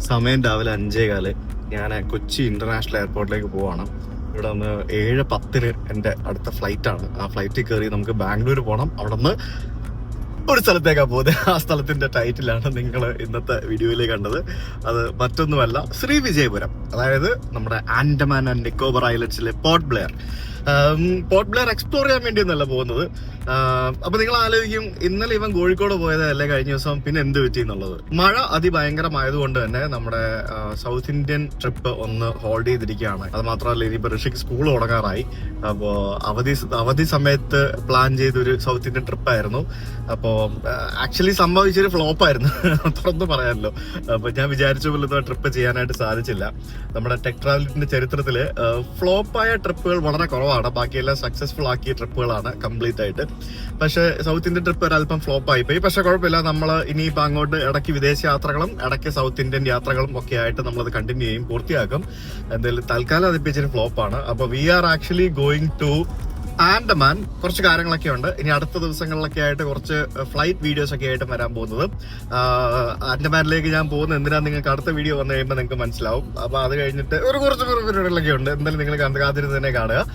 സമയം രാവിലെ 5:15. ഞാൻ കൊച്ചി ഇന്റർനാഷണൽ എയർപോർട്ടിലേക്ക് പോവാണ്. ഇവിടെ നിന്ന് 7:10 എൻ്റെ അടുത്ത ഫ്ലൈറ്റാണ്. ആ ഫ്ലൈറ്റിൽ കയറി നമുക്ക് ബാംഗ്ലൂർ പോകണം. അവിടെ നിന്ന് ഒരു സ്ഥലത്തേക്കാണ് പോകുന്നത്. ആ സ്ഥലത്തിന്റെ ടൈറ്റിലാണ് നിങ്ങൾ ഇന്നത്തെ വീഡിയോയിൽ കണ്ടത്. അത് മറ്റൊന്നുമല്ല, ശ്രീവിജയപുരം. അതായത് നമ്മുടെ Andaman and Nicobar ഐലൻഡ്സിലെ port Blair. Port Blair explore ചെയ്യാൻ വേണ്ടിയൊന്നല്ല പോകുന്നത്. അപ്പൊ നിങ്ങൾ ആലോചിക്കും, ഇന്നലെ ഇവൻ കോഴിക്കോട് പോയതല്ലേ കഴിഞ്ഞ ദിവസം, പിന്നെ എന്ത് പറ്റി എന്നുള്ളത്. മഴ അതിഭയങ്കരമായതുകൊണ്ട് തന്നെ നമ്മുടെ സൗത്ത് ഇന്ത്യൻ ട്രിപ്പ് ഒന്ന് ഹോൾഡ് ചെയ്തിരിക്കുകയാണ്. അത് മാത്രമല്ല, ഇനിയിപ്പോ ഋഷിക്ക് സ്കൂൾ തുടങ്ങാറായി. അപ്പോ അവധി സമയത്ത് പ്ലാൻ ചെയ്തൊരു സൗത്ത് ഇന്ത്യൻ ട്രിപ്പായിരുന്നു. അപ്പോ ആക്ച്വലി സംഭവിച്ചൊരു ഫ്ലോപ്പായിരുന്നു, തുറന്നു പറയാമല്ലോ. അപ്പൊ ഞാൻ വിചാരിച്ച പോലത്തെ ട്രിപ്പ് ചെയ്യാനായിട്ട് സാധിച്ചില്ല. നമ്മുടെ ടെക് ട്രാവലിന്റെ ചരിത്രത്തില് ഫ്ലോപ്പായ ട്രിപ്പുകൾ വളരെ കുറവാണ്. ബാക്കിയെല്ലാം സക്സസ്ഫുൾ ആക്കിയ ട്രിപ്പുകളാണ് കംപ്ലീറ്റ് ആയിട്ട്. പക്ഷെ സൗത്ത് ഇന്ത്യൻ ട്രിപ്പ് ഒരല്പം ഫ്ലോപ്പ് ആയിപ്പോയി. പക്ഷെ കുഴപ്പമില്ല, നമ്മൾ ഇനിയിപ്പോൾ അങ്ങോട്ട് ഇടയ്ക്ക് വിദേശ യാത്രകളും ഇടയ്ക്ക് സൗത്ത് ഇന്ത്യൻ യാത്രകളും ഒക്കെ ആയിട്ട് നമ്മളത് കണ്ടിന്യൂ ചെയ്യും, പൂർത്തിയാക്കും. എന്തായാലും തൽക്കാലം അതിപ്പിച്ചൊരു ഫ്ലോപ്പാണ്. അപ്പൊ we are actually going to Andaman. കുറച്ച് കാര്യങ്ങളൊക്കെ ഉണ്ട്. ഇനി അടുത്ത ദിവസങ്ങളിലൊക്കെ ആയിട്ട് കുറച്ച് ഫ്ലൈറ്റ് വീഡിയോസ് ഒക്കെ ആയിട്ട് വരാൻ പോകുന്നത്. ആൻഡമാനിലേക്ക് ഞാൻ പോകുന്നത് എന്തിനാണ് നിങ്ങൾക്ക് അടുത്ത വീഡിയോ വന്നു കഴിയുമ്പോൾ നിങ്ങൾക്ക് മനസ്സിലാവും. അപ്പൊ അത് കഴിഞ്ഞിട്ട് കുറച്ച് പരിപാടികളൊക്കെ ഉണ്ട്. എന്തായാലും നിങ്ങൾ കാത്തിരുന്ന് തന്നെ കാണുക.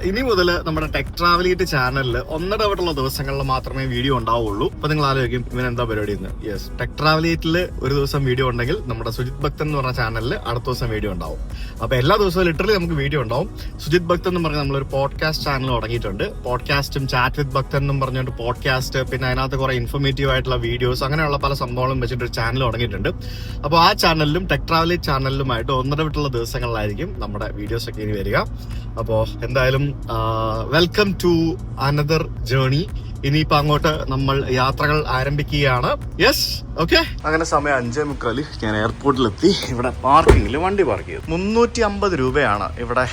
ഇനി മുതൽ നമ്മുടെ ടെക് ട്രാവലിറ്റ് ചാനലിൽ ഒന്നിടവിട്ടുള്ള ദിവസങ്ങളിൽ മാത്രമേ വീഡിയോ ഉണ്ടാവുള്ളൂ. അപ്പൊ നിങ്ങൾ ആലോചിക്കും, ഇവനെന്താ പരിപാടി എന്ന്. യെസ്, ടെക് ട്രാവലിറ്റിൽ ഒരു ദിവസം വീഡിയോ ഉണ്ടെങ്കിൽ നമ്മുടെ സുജിത് ഭക്തൻ എന്ന് പറഞ്ഞ ചാനലിൽ അടുത്ത ദിവസം വീഡിയോ ഉണ്ടാവും. അപ്പൊ എല്ലാ ദിവസവും ലിറ്ററലി നമുക്ക് വീഡിയോ ഉണ്ടാവും. സുജിത് ഭക്തൻ എന്ന് പറഞ്ഞാൽ നമ്മളൊരു പോഡ്കാസ്റ്റ് ചാനൽ തുടങ്ങിയിട്ടുണ്ട്. പോഡ്കാസ്റ്റും ചാറ്റ് വിത്ത് ഭക്തൻ എന്നും പറഞ്ഞുകൊണ്ട് പോഡ്കാസ്റ്റ്, പിന്നെ അതിനകത്ത് കുറെ ഇൻഫോർമേറ്റീവ് ആയിട്ടുള്ള വീഡിയോസ്, അങ്ങനെയുള്ള പല സംഭവങ്ങളും വെച്ചിട്ടൊരു ചാനൽ തുടങ്ങിയിട്ടുണ്ട്. അപ്പോൾ ആ ചാനലിലും ടെക് ട്രാവലിറ്റ് ചാനലിലുമായിട്ട് ഒന്നിടവിട്ടുള്ള ദിവസങ്ങളിലായിരിക്കും നമ്മുടെ വീഡിയോസ് ഒക്കെ ഇനി വരിക. അപ്പോൾ എന്തായാലും വെൽക്കം ടു അനദർ ജേർണി. ഇനിയിപ്പോ അങ്ങോട്ട് നമ്മൾ യാത്രകൾ ആരംഭിക്കുകയാണ്. Yes, okay. അങ്ങനെ സമയം 5:45. ഞാൻ എയർപോർട്ടിലെത്തി. ഇവിടെ പാർക്കിങ്ങിൽ വണ്ടി പാർക്ക് ചെയ്തു. 350 രൂപയാണ് ഇവിടെ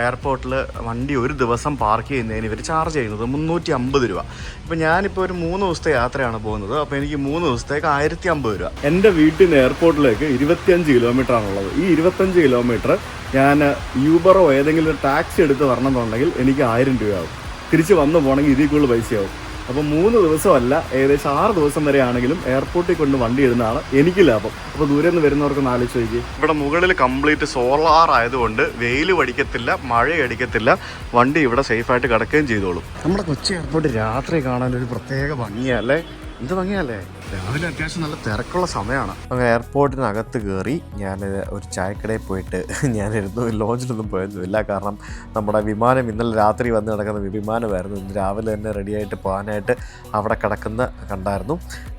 എയർപോർട്ടിൽ വണ്ടി ഒരു ദിവസം പാർക്ക് ചെയ്യുന്നതിന് ഇവർ ചാർജ് ചെയ്യുന്നത്. 350 രൂപ. ഇപ്പം ഞാനിപ്പോൾ ഒരു 3 ദിവസത്തെ യാത്രയാണ് പോകുന്നത്. അപ്പോൾ എനിക്ക് 3 ദിവസത്തേക്ക് 1050 രൂപ. എൻ്റെ വീട്ടിൽ നിന്ന് എയർപോർട്ടിലേക്ക് 25 കിലോമീറ്റർ ആണുള്ളത്. ഈ 25 കിലോമീറ്റർ ഞാൻ യൂബറോ ഏതെങ്കിലും ഒരു ടാക്സി എടുത്ത് വരണമെന്നുണ്ടെങ്കിൽ എനിക്ക് 1000 രൂപയാവും. തിരിച്ച് വന്നു പോകണമെങ്കിൽ ഇതിൽ കൂടുതൽ പൈസയാവും. അപ്പോൾ 3 ദിവസമല്ല, ഏകദേശം 6 ദിവസം വരെ ആണെങ്കിലും എയർപോർട്ടിൽ കൊണ്ട് വണ്ടി ഇടുന്നതാണ് എനിക്ക് ലാഭം. അപ്പോൾ ദൂരെ നിന്ന് വരുന്നവർക്ക് ആലോചിച്ച് നോക്കി. ഇവിടെ മുകളിൽ കംപ്ലീറ്റ് സോളാർ ആയതുകൊണ്ട് വെയിൽ അടിക്കത്തില്ല, മഴ അടിക്കത്തില്ല. വണ്ടി ഇവിടെ സേഫായിട്ട് കിടക്കുകയും ചെയ്തോളും. നമ്മുടെ കൊച്ചി എയർപോർട്ട് രാത്രി കാണാൻ ഒരു പ്രത്യേക ഭംഗിയല്ലേ? എന്ത് ഭംഗിയല്ലേ? രാവിലെ അത്യാവശ്യം നല്ല തിരക്കുള്ള സമയമാണ്. അങ്ങനെ എയർപോർട്ടിനകത്ത് കയറി ഞാൻ ഒരു ചായക്കടയിൽ പോയിട്ട് ഞാനിരുന്നു. ലോഞ്ചിലൊന്നും പോയൊന്നുമില്ല, കാരണം നമ്മുടെ വിമാനം ഇന്നലെ രാത്രി വന്ന് കിടക്കുന്ന വിമാനമായിരുന്നു. ഇന്ന് രാവിലെ തന്നെ റെഡിയായിട്ട് പോകാനായിട്ട് അവിടെ കിടക്കുന്ന കണ്ടായിരുന്നു.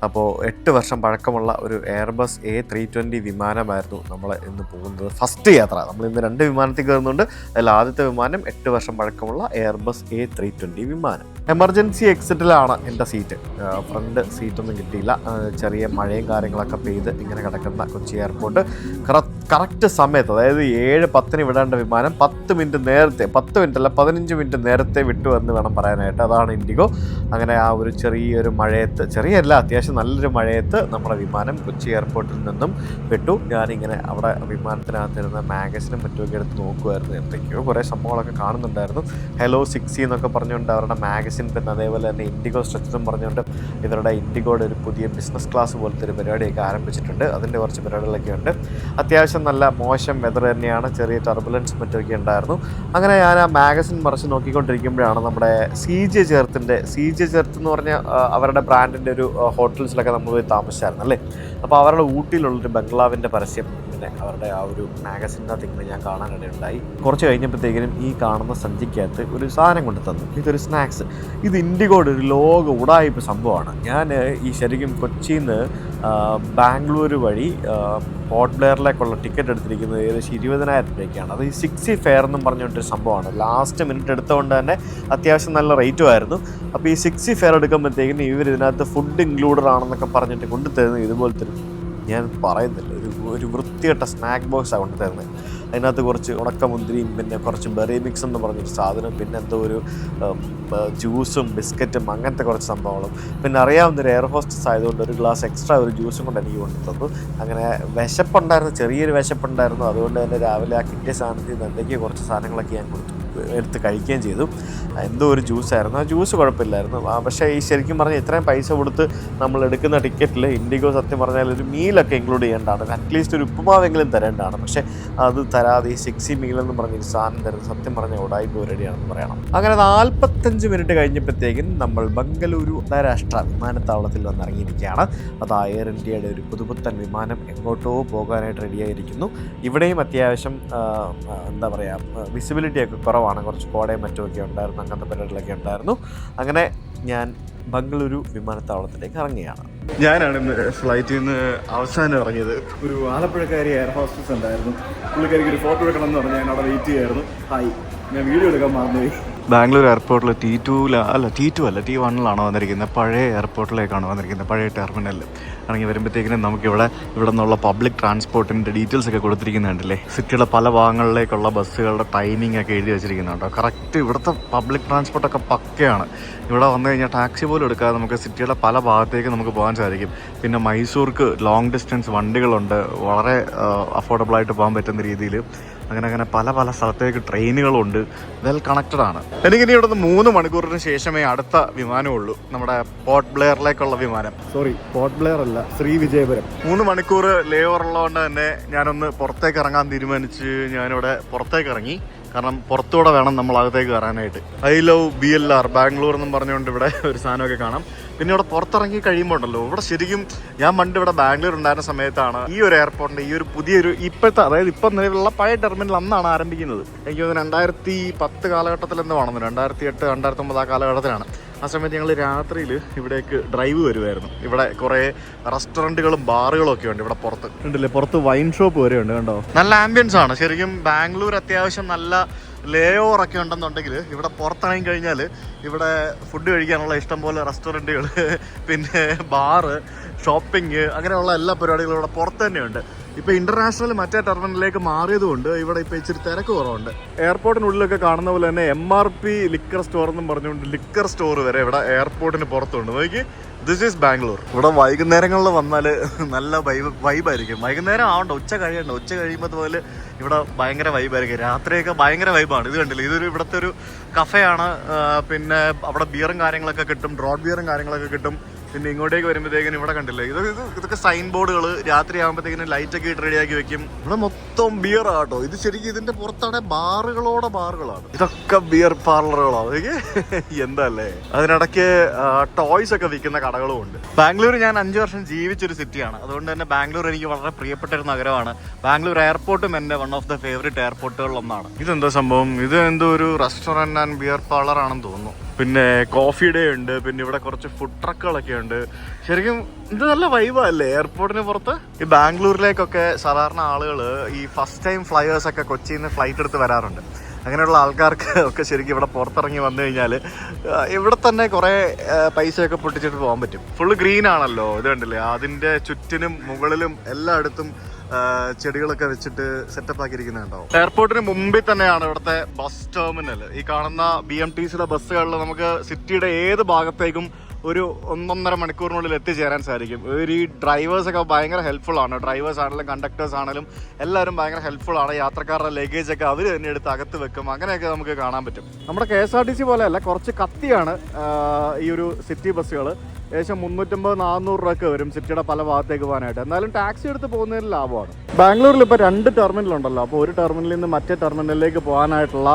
അപ്പോൾ 8 വർഷം പഴക്കമുള്ള ഒരു എയർബസ് A320 വിമാനമായിരുന്നു നമ്മൾ ഇന്ന് പോകുന്നത്. ഫസ്റ്റ് യാത്ര നമ്മൾ ഇന്ന് 2 വിമാനത്തിൽ കയറുന്നുണ്ട്. അതിൽ ആദ്യത്തെ വിമാനം 8 വർഷം പഴക്കമുള്ള എയർബസ് A320 വിമാനം. എമർജൻസി എക്സിറ്റിലാണ് എൻ്റെ സീറ്റ്. ഫ്രണ്ട് സീറ്റൊന്നും കിട്ടിയില്ല. ചെറിയ മഴയും കാര്യങ്ങളൊക്കെ പെയ്ത് ഇങ്ങനെ കിടക്കുന്ന കൊച്ചി എയർപോർട്ട് കറക്റ്റ് സമയത്ത്, അതായത് 7:10 വിടേണ്ട വിമാനം 10 മിനിറ്റ് നേരത്തെ, 10 മിനിറ്റ് അല്ല 15 മിനിറ്റ് നേരത്തെ വിട്ടു എന്ന് വേണം പറയാനായിട്ട്. അതാണ് ഇൻഡിഗോ. അങ്ങനെ ആ ഒരു ചെറിയൊരു മഴയത്ത്, ചെറിയല്ല അത്യാവശ്യം നല്ലൊരു മഴയത്ത് നമ്മുടെ വിമാനം കൊച്ചി എയർപോർട്ടിൽ നിന്നും വിട്ടു. ഞാനിങ്ങനെ അവിടെ വിമാനത്തിനകത്തിരുന്ന മാഗസിനും മറ്റുമൊക്കെ എടുത്ത് നോക്കുമായിരുന്നു. എന്തൊക്കെയോ കുറേ സംഭവങ്ങളൊക്കെ കാണുന്നുണ്ടായിരുന്നു. ഹലോ 6 എന്നൊക്കെ പറഞ്ഞുകൊണ്ട് അവരുടെ മാഗസിൻ, പിന്നെ അതേപോലെ തന്നെ ഇൻഡിഗോ സ്ട്രെച്ചറും പറഞ്ഞുകൊണ്ട് ഇവരുടെ ഇൻഡിഗോയുടെ ഒരു പുതിയ ബിസിനസ് ക്ലാസ് പോലത്തെ ഒരു പരിപാടിയൊക്കെ ആരംഭിച്ചിട്ടുണ്ട്. അതിൻ്റെ കുറച്ച് പരിപാടികളൊക്കെ ഉണ്ട്. അത്യാവശ്യം നല്ല മോശം വെതർ തന്നെയാണ്, ചെറിയ ടർബുലൻസ് മറ്റൊക്കെ ഉണ്ടായിരുന്നു. അങ്ങനെ ഞാൻ ആ മാഗസിൻ മറിച്ച് നോക്കിക്കൊണ്ടിരിക്കുമ്പോഴാണ് നമ്മുടെ CJ Cherth എന്ന് പറഞ്ഞ അവരുടെ ബ്രാൻഡിൻ്റെ ഒരു ഹോട്ടൽസിലൊക്കെ നമ്മൾ പോയി താമസിച്ചായിരുന്നു അല്ലേ. അപ്പോൾ അവരുടെ ഊട്ടിയിലുള്ളൊരു ബംഗ്ലാവിൻ്റെ പരസ്യം പിന്നെ അവരുടെ ആ ഒരു മാഗസിനകത്ത് ഇങ്ങനെ ഞാൻ കാണാനിടയുണ്ടായി. കുറച്ച് കഴിഞ്ഞപ്പോഴത്തേക്കിനും ഈ കാണുന്ന സഞ്ചിക്കകത്ത് ഒരു സാധനം കൊണ്ട് തന്നു. ഇതൊരു സ്നാക്സ്. ഇത് ഇൻഡിഗോയുടെ ഒരു ലോക ഉടായ്പ സംഭവമാണ്. ഞാൻ ഈ ശരിക്കും കൊച്ചിയിൽ നിന്ന് ബാംഗ്ലൂർ വഴി പോർട്ട് ബ്ലെയറിലേക്കുള്ള ടിക്കറ്റ് എടുത്തിരിക്കുന്നത് ഏകദേശം 20,000 രൂപയ്ക്കാണ്. അത് ഈ 60 ഫെയർ എന്നും പറഞ്ഞുകൊണ്ടൊരു സംഭവമാണ്. ലാസ്റ്റ് മിനിറ്റ് എടുത്തുകൊണ്ട് തന്നെ അത്യാവശ്യം നല്ല റേറ്റും ആയിരുന്നു. അപ്പോൾ ഈ 60 ഫെയർ എടുക്കുമ്പോഴത്തേക്കിനും ഇവർ ഇതിനകത്ത് ഫുഡ് ഇൻക്ലൂഡഡ് ആണെന്നൊക്കെ പറഞ്ഞിട്ട് കൊണ്ടുതരുന്നത് ഇതുപോലത്തെ ഞാൻ പറയുന്നില്ല, ഒരു വൃത്തികെട്ട സ്നാക്ക് ബോക്സാണ് കൊണ്ട് തരുന്നത്. അതിനകത്ത് കുറച്ച് ഉണക്കമുന്തിരിയും പിന്നെ കുറച്ച് ബെറി മിക്സ് എന്ന് പറഞ്ഞൊരു സാധനം, പിന്നെ എന്തോ ഒരു ജ്യൂസും ബിസ്ക്കറ്റും അങ്ങനത്തെ കുറച്ച് സംഭവങ്ങളും. പിന്നെ അറിയാവുന്നൊരു എയർ ഹോസ്റ്റസ് ആയതുകൊണ്ട് ഒരു ഗ്ലാസ് എക്സ്ട്രാ ഒരു ജ്യൂസും കൊണ്ട് എനിക്ക് കൊണ്ടു തന്നു. അങ്ങനെ വിശപ്പുണ്ടായിരുന്നു, ചെറിയൊരു വിശപ്പുണ്ടായിരുന്നു. അതുകൊണ്ട് തന്നെ രാവിലെ ആ കിട്ടിയ സാധനത്തിൽ നിന്ന് എന്തൊക്കെയോ കുറച്ച് സാധനങ്ങളൊക്കെ ഞാൻ കൊടുത്തു. എടുത്ത് കഴിക്കുകയും ചെയ്തു. എന്തോ ഒരു ജ്യൂസായിരുന്നു, ആ ജ്യൂസ് കുഴപ്പമില്ലായിരുന്നു. പക്ഷേ ഈ ശരിക്കും പറഞ്ഞാൽ ഇത്രയും പൈസ കൊടുത്ത് നമ്മൾ എടുക്കുന്ന ടിക്കറ്റിൽ ഇൻഡിഗോ സത്യം പറഞ്ഞാൽ ഒരു മീലൊക്കെ ഇൻക്ലൂഡ് ചെയ്യേണ്ടതാണ്, അറ്റ്ലീസ്റ്റ് ഒരു ഉപ്പുമാവെങ്കിലും തരേണ്ടതാണ്. പക്ഷേ അത് തരാതെ ഈ 6 മീൽ എന്ന് പറഞ്ഞൊരു സാധനം തരുന്നത് സത്യം പറഞ്ഞാൽ ഉടായിപ്പ് പരിപാടിയാണെന്ന് പറയണം. അങ്ങനെ 45 മിനിറ്റ് കഴിഞ്ഞപ്പോഴത്തേക്കും നമ്മൾ ബംഗളൂരു അന്താരാഷ്ട്ര വിമാനത്താവളത്തിൽ വന്നിറങ്ങിയിരിക്കുകയാണ്. അത് എയർ ഇന്ത്യയുടെ ഒരു പുതുപുത്തൻ വിമാനം എങ്ങോട്ടോ പോകാനായിട്ട് റെഡിയായിരിക്കുന്നു. ഇവിടെയും അത്യാവശ്യം എന്താ പറയുക, വിസിബിലിറ്റിയൊക്കെ കുറവാണ്, കുറച്ച് കോടയും മറ്റുമൊക്കെ ഉണ്ടായിരുന്നു, അങ്ങനത്തെ പരിപാടികളൊക്കെ ഉണ്ടായിരുന്നു. അങ്ങനെ ഞാൻ ബംഗളൂരു വിമാനത്താവളത്തിലേക്ക് ഇറങ്ങുകയാണ്. ഞാനാണ് ഇന്ന് ഫ്ലൈറ്റിൽ നിന്ന് അവസാനം ഇറങ്ങിയത്. ഒരു ആലപ്പുഴക്കാരി എയർ ഹോസ്റ്റസ് ഉണ്ടായിരുന്നു, പുള്ളിക്കാരിക്ക് ഒരു ഫോട്ടോ എടുക്കണം എന്ന് പറഞ്ഞ് ഞാൻ അവിടെ വെയിറ്റ് ചെയ്യായിരുന്നു. ഹായ്, ഞാൻ വീഡിയോ എടുക്കാൻ മറന്നുപോയി. ബാംഗ്ലൂർ എയർപോർട്ടിൽ T1 വന്നിരിക്കുന്നത്. പഴയ എയർപോർട്ടിലേക്കാണ് വന്നിരിക്കുന്നത്, പഴയ ടെർമിനലിൽ. ഇറങ്ങി വരുമ്പോഴത്തേക്കിനും നമുക്കിവിടെ നിന്നുള്ള പബ്ലിക് ട്രാൻസ്പോർട്ടിൻ്റെ ഡീറ്റെയിൽസ് ഒക്കെ കൊടുത്തിരിക്കുന്നുണ്ടല്ലേ. സിറ്റിയുടെ പല ഭാഗങ്ങളിലേക്കുള്ള ബസ്സുകളുടെ ടൈമിംഗ് ഒക്കെ എഴുതി വെച്ചിരിക്കുന്നുണ്ടോ. കറക്റ്റ് ഇവിടുത്തെ പബ്ലിക് ട്രാൻസ്പോർട്ടൊക്കെ പക്കയാണ്. ഇവിടെ വന്നു കഴിഞ്ഞാൽ ടാക്സി പോലും എടുക്കാതെ നമുക്ക് സിറ്റിയുടെ പല ഭാഗത്തേക്ക് നമുക്ക് പോകാൻ സാധിക്കും. പിന്നെ മൈസൂർക്ക് ലോങ് ഡിസ്റ്റൻസ് വണ്ടികളുണ്ട്, വളരെ അഫോർഡബിളായിട്ട് പോകാൻ പറ്റുന്ന രീതിയിൽ. അങ്ങനെ പല സ്ഥലത്തേക്ക് ട്രെയിനുകളുണ്ട്, വെൽ കണക്റ്റഡ് ആണ്. എനിക്കിനി ഇവിടെ നിന്ന് 3 മണിക്കൂറിന് ശേഷമേ അടുത്ത വിമാനമുള്ളൂ, നമ്മുടെ പോർട്ട് ബ്ലെയറിലേക്കുള്ള വിമാനം. പോർട്ട് ബ്ലെയർ അല്ല, ശ്രീവിജയപുരം. 3 മണിക്കൂർ ലേ ഓവർ ഉള്ളതുകൊണ്ട് തന്നെ ഞാനൊന്ന് പുറത്തേക്ക് ഇറങ്ങാൻ തീരുമാനിച്ച് ഞാനിവിടെ പുറത്തേക്ക് ഇറങ്ങി. കാരണം പുറത്തൂടെ വേണം നമ്മൾ അകത്തേക്ക് കയറാനായിട്ട്. ഐ ലവ് BLR ബാംഗ്ലൂർ എന്നും പറഞ്ഞുകൊണ്ട് ഇവിടെ ഒരു സാധനമൊക്കെ കാണാം. പിന്നെ ഇവിടെ പുറത്തിറങ്ങി കഴിയുമ്പോൾ ഉണ്ടല്ലോ, ഇവിടെ ശരിക്കും ഞാൻ പണ്ട് ഇവിടെ ബാംഗ്ലൂർ ഉണ്ടായിരുന്ന സമയത്താണ് ഈ ഒരു എയർപോർട്ടിൻ്റെ ഈ ഒരു പുതിയൊരു ഇപ്പോഴത്തെ, അതായത് ഇപ്പം നിലവിലുള്ള പഴയ ടെർമിനൽ അന്നാണ് ആരംഭിക്കുന്നത്. എനിക്ക് തോന്നുന്നു 2010 കാലഘട്ടത്തിൽ എന്തോ ആണെന്ന്, 2008, 2009 ആ കാലഘട്ടത്തിലാണ്. ആ സമയത്ത് ഞങ്ങൾ രാത്രിയിൽ ഇവിടേക്ക് ഡ്രൈവ് വരുമായിരുന്നു. ഇവിടെ കുറേ റെസ്റ്റോറൻറ്റുകളും ബാറുകളും ഒക്കെ ഉണ്ട്. ഇവിടെ പുറത്ത് ഉണ്ടല്ലേ, പുറത്ത് വൈൻ ഷോപ്പ് വരെ ഉണ്ട്, കണ്ടോ. നല്ല ആംബിയൻസ് ആണ് ശരിക്കും. ബാംഗ്ലൂർ അത്യാവശ്യം നല്ല ലേ ഓവറൊക്കെ ഉണ്ടെന്നുണ്ടെങ്കിൽ ഇവിടെ പുറത്തിറങ്ങി കഴിഞ്ഞാൽ ഇവിടെ ഫുഡ് കഴിക്കാനുള്ള ഇഷ്ടംപോലെ റെസ്റ്റോറൻറ്റുകൾ, പിന്നെ ബാറ്, ഷോപ്പിംഗ്, അങ്ങനെയുള്ള എല്ലാ പരിപാടികളും ഇവിടെ പുറത്ത് തന്നെയുണ്ട്. ഇപ്പോൾ ഇൻ്റർനാഷണൽ മറ്റേ ടെർമിനലിലേക്ക് മാറിയതുകൊണ്ട് ഇവിടെ ഇപ്പോൾ ഇച്ചിരി തിരക്ക് കുറവുണ്ട്. എയർപോർട്ടിനുള്ളിലൊക്കെ കാണുന്ന പോലെ തന്നെ MRP ലിക്കർ സ്റ്റോർ എന്നും പറഞ്ഞുകൊണ്ട് ലിക്കർ സ്റ്റോർ വരെ ഇവിടെ എയർപോർട്ടിന് പുറത്തുണ്ട്. നോക്കി, ദിസ് ഈസ് ബാംഗ്ലൂർ. ഇവിടെ വൈകുന്നേരങ്ങളിൽ വന്നാൽ നല്ല വൈബായിരിക്കും. വൈകുന്നേരം ആവണ്ട, ഉച്ച കഴിയണ്ട. ഉച്ച കഴിയുമ്പോൾ മുതൽ ഇവിടെ ഭയങ്കര വൈബായിരിക്കും. രാത്രിയൊക്കെ ഭയങ്കര വൈബാണ്. ഇത് കണ്ടില്ല, ഇവിടുത്തെ ഒരു കഫയാണ്. പിന്നെ അവിടെ ബിയറും കാര്യങ്ങളൊക്കെ കിട്ടും, ഡ്രോട്ട് ബിയറും കാര്യങ്ങളൊക്കെ കിട്ടും. പിന്നെ ഇങ്ങോട്ടേക്ക് വരുമ്പോഴത്തേക്കിനും ഇവിടെ കണ്ടില്ലേ, ഇതൊക്കെ സൈൻ ബോർഡുകൾ രാത്രി ആകുമ്പോഴത്തേക്കിനും ലൈറ്റൊക്കെ ഇട്ട് റെഡിയാക്കി വെക്കും. ഇവിടെ മൊത്തം ബിയർ ആട്ടോ. ഇത് ശരിക്കും ഇതിന്റെ പുറത്താണ് ബാറുകളാണ്. ഇതൊക്കെ ബിയർ പാർലറുകളാണ്. എന്തല്ലേ. അതിനിടയ്ക്ക് ടോയ്സ് ഒക്കെ വിൽക്കുന്ന കടകളും ഉണ്ട്. ബാംഗ്ലൂർ ഞാൻ 5 വർഷം ജീവിച്ചൊരു സിറ്റിയാണ്. അതുകൊണ്ട് തന്നെ ബാംഗ്ലൂർ എനിക്ക് വളരെ പ്രിയപ്പെട്ട ഒരു നഗരമാണ്. ബാംഗ്ലൂർ എയർപോർട്ടും എൻ്റെ വൺ ഓഫ് ദ ഫേവറേറ്റ് എയർപോർട്ടുകളിലൊന്നാണ്. ഇതെന്താ സംഭവം? ഇത് എന്തോ ഒരു റെസ്റ്റോറൻറ്റ് ആൻഡ് ബിയർ പാർലർ ആണെന്ന് തോന്നുന്നു. പിന്നെ കോഫി ഡേ ഉണ്ട്, പിന്നെ ഇവിടെ കുറച്ച് ഫുഡ് ട്രക്കുകളൊക്കെ ഉണ്ട്. ശരിക്കും ഇത് നല്ല വൈബല്ലേ എയർപോർട്ടിന് പുറത്ത്. ഈ ബാംഗ്ലൂരിലേക്കൊക്കെ സാധാരണ ആളുകൾ ഈ ഫസ്റ്റ് ടൈം ഫ്ലൈവേഴ്സ് ഒക്കെ കൊച്ചിയിൽ നിന്ന് ഫ്ലൈറ്റ് എടുത്ത് വരാറുണ്ട്. അങ്ങനെയുള്ള ആൾക്കാർക്ക് ഒക്കെ ശരിക്കും ഇവിടെ പുറത്തിറങ്ങി വന്നു കഴിഞ്ഞാൽ ഇവിടെ തന്നെ കുറേ പൈസയൊക്കെ പൊട്ടിച്ചിട്ട് പോകാൻ പറ്റും. ഫുള്ള് ഗ്രീൻ ആണല്ലോ, ഇത് കണ്ടില്ലേ. അതിൻ്റെ ചുറ്റിനും മുകളിലും എല്ലായിടത്തും ചെടികളൊക്കെ വെച്ചിട്ട് സെറ്റപ്പ് ആക്കിയിരിക്കുന്നുണ്ടാവും. എയർപോർട്ടിന് മുമ്പിൽ തന്നെയാണ് ഇവിടുത്തെ ബസ് ടെർമിനൽ. ഈ കാണുന്ന BMTCയുടെ ബസ്സുകളിൽ നമുക്ക് സിറ്റിയുടെ ഏത് ഭാഗത്തേക്കും ഒരു 1.5 മണിക്കൂറിനുള്ളിൽ എത്തിച്ചേരാൻ സാധിക്കും. ഈ ഡ്രൈവേഴ്സൊക്കെ ഭയങ്കര ഹെൽപ്ഫുൾ ആണ്. ഡ്രൈവേഴ്സ് ആണെങ്കിലും കണ്ടക്ടേഴ്സ് ആണെങ്കിലും എല്ലാവരും ഭയങ്കര ഹെൽപ്ഫുൾ ആണ്. യാത്രക്കാരുടെ ലഗേജ് ഒക്കെ അവർ തന്നെ എടുത്ത് അകത്ത് വെക്കും. അങ്ങനെയൊക്കെ നമുക്ക് കാണാൻ പറ്റും. നമ്മുടെ KSRTC പോലെയല്ല, കുറച്ച് കത്തിയാണ് ഈ ഒരു സിറ്റി ബസ്സുകൾ. ഏകദേശം 350-400 രൂപയൊക്കെ വരും സിറ്റിയുടെ പല ഭാഗത്തേക്ക് പോകാനായിട്ട്. എന്നാലും ടാക്സി എടുത്ത് പോകുന്നതിൽ ലാഭമാണ്. ബാംഗ്ലൂരിൽ ഇപ്പോൾ 2 ടെർമിനലുണ്ടല്ലോ. അപ്പോൾ ഒരു ടെർമിനലിൽ നിന്ന് മറ്റേ ടെർമിനലിലേക്ക് പോകാനായിട്ടുള്ള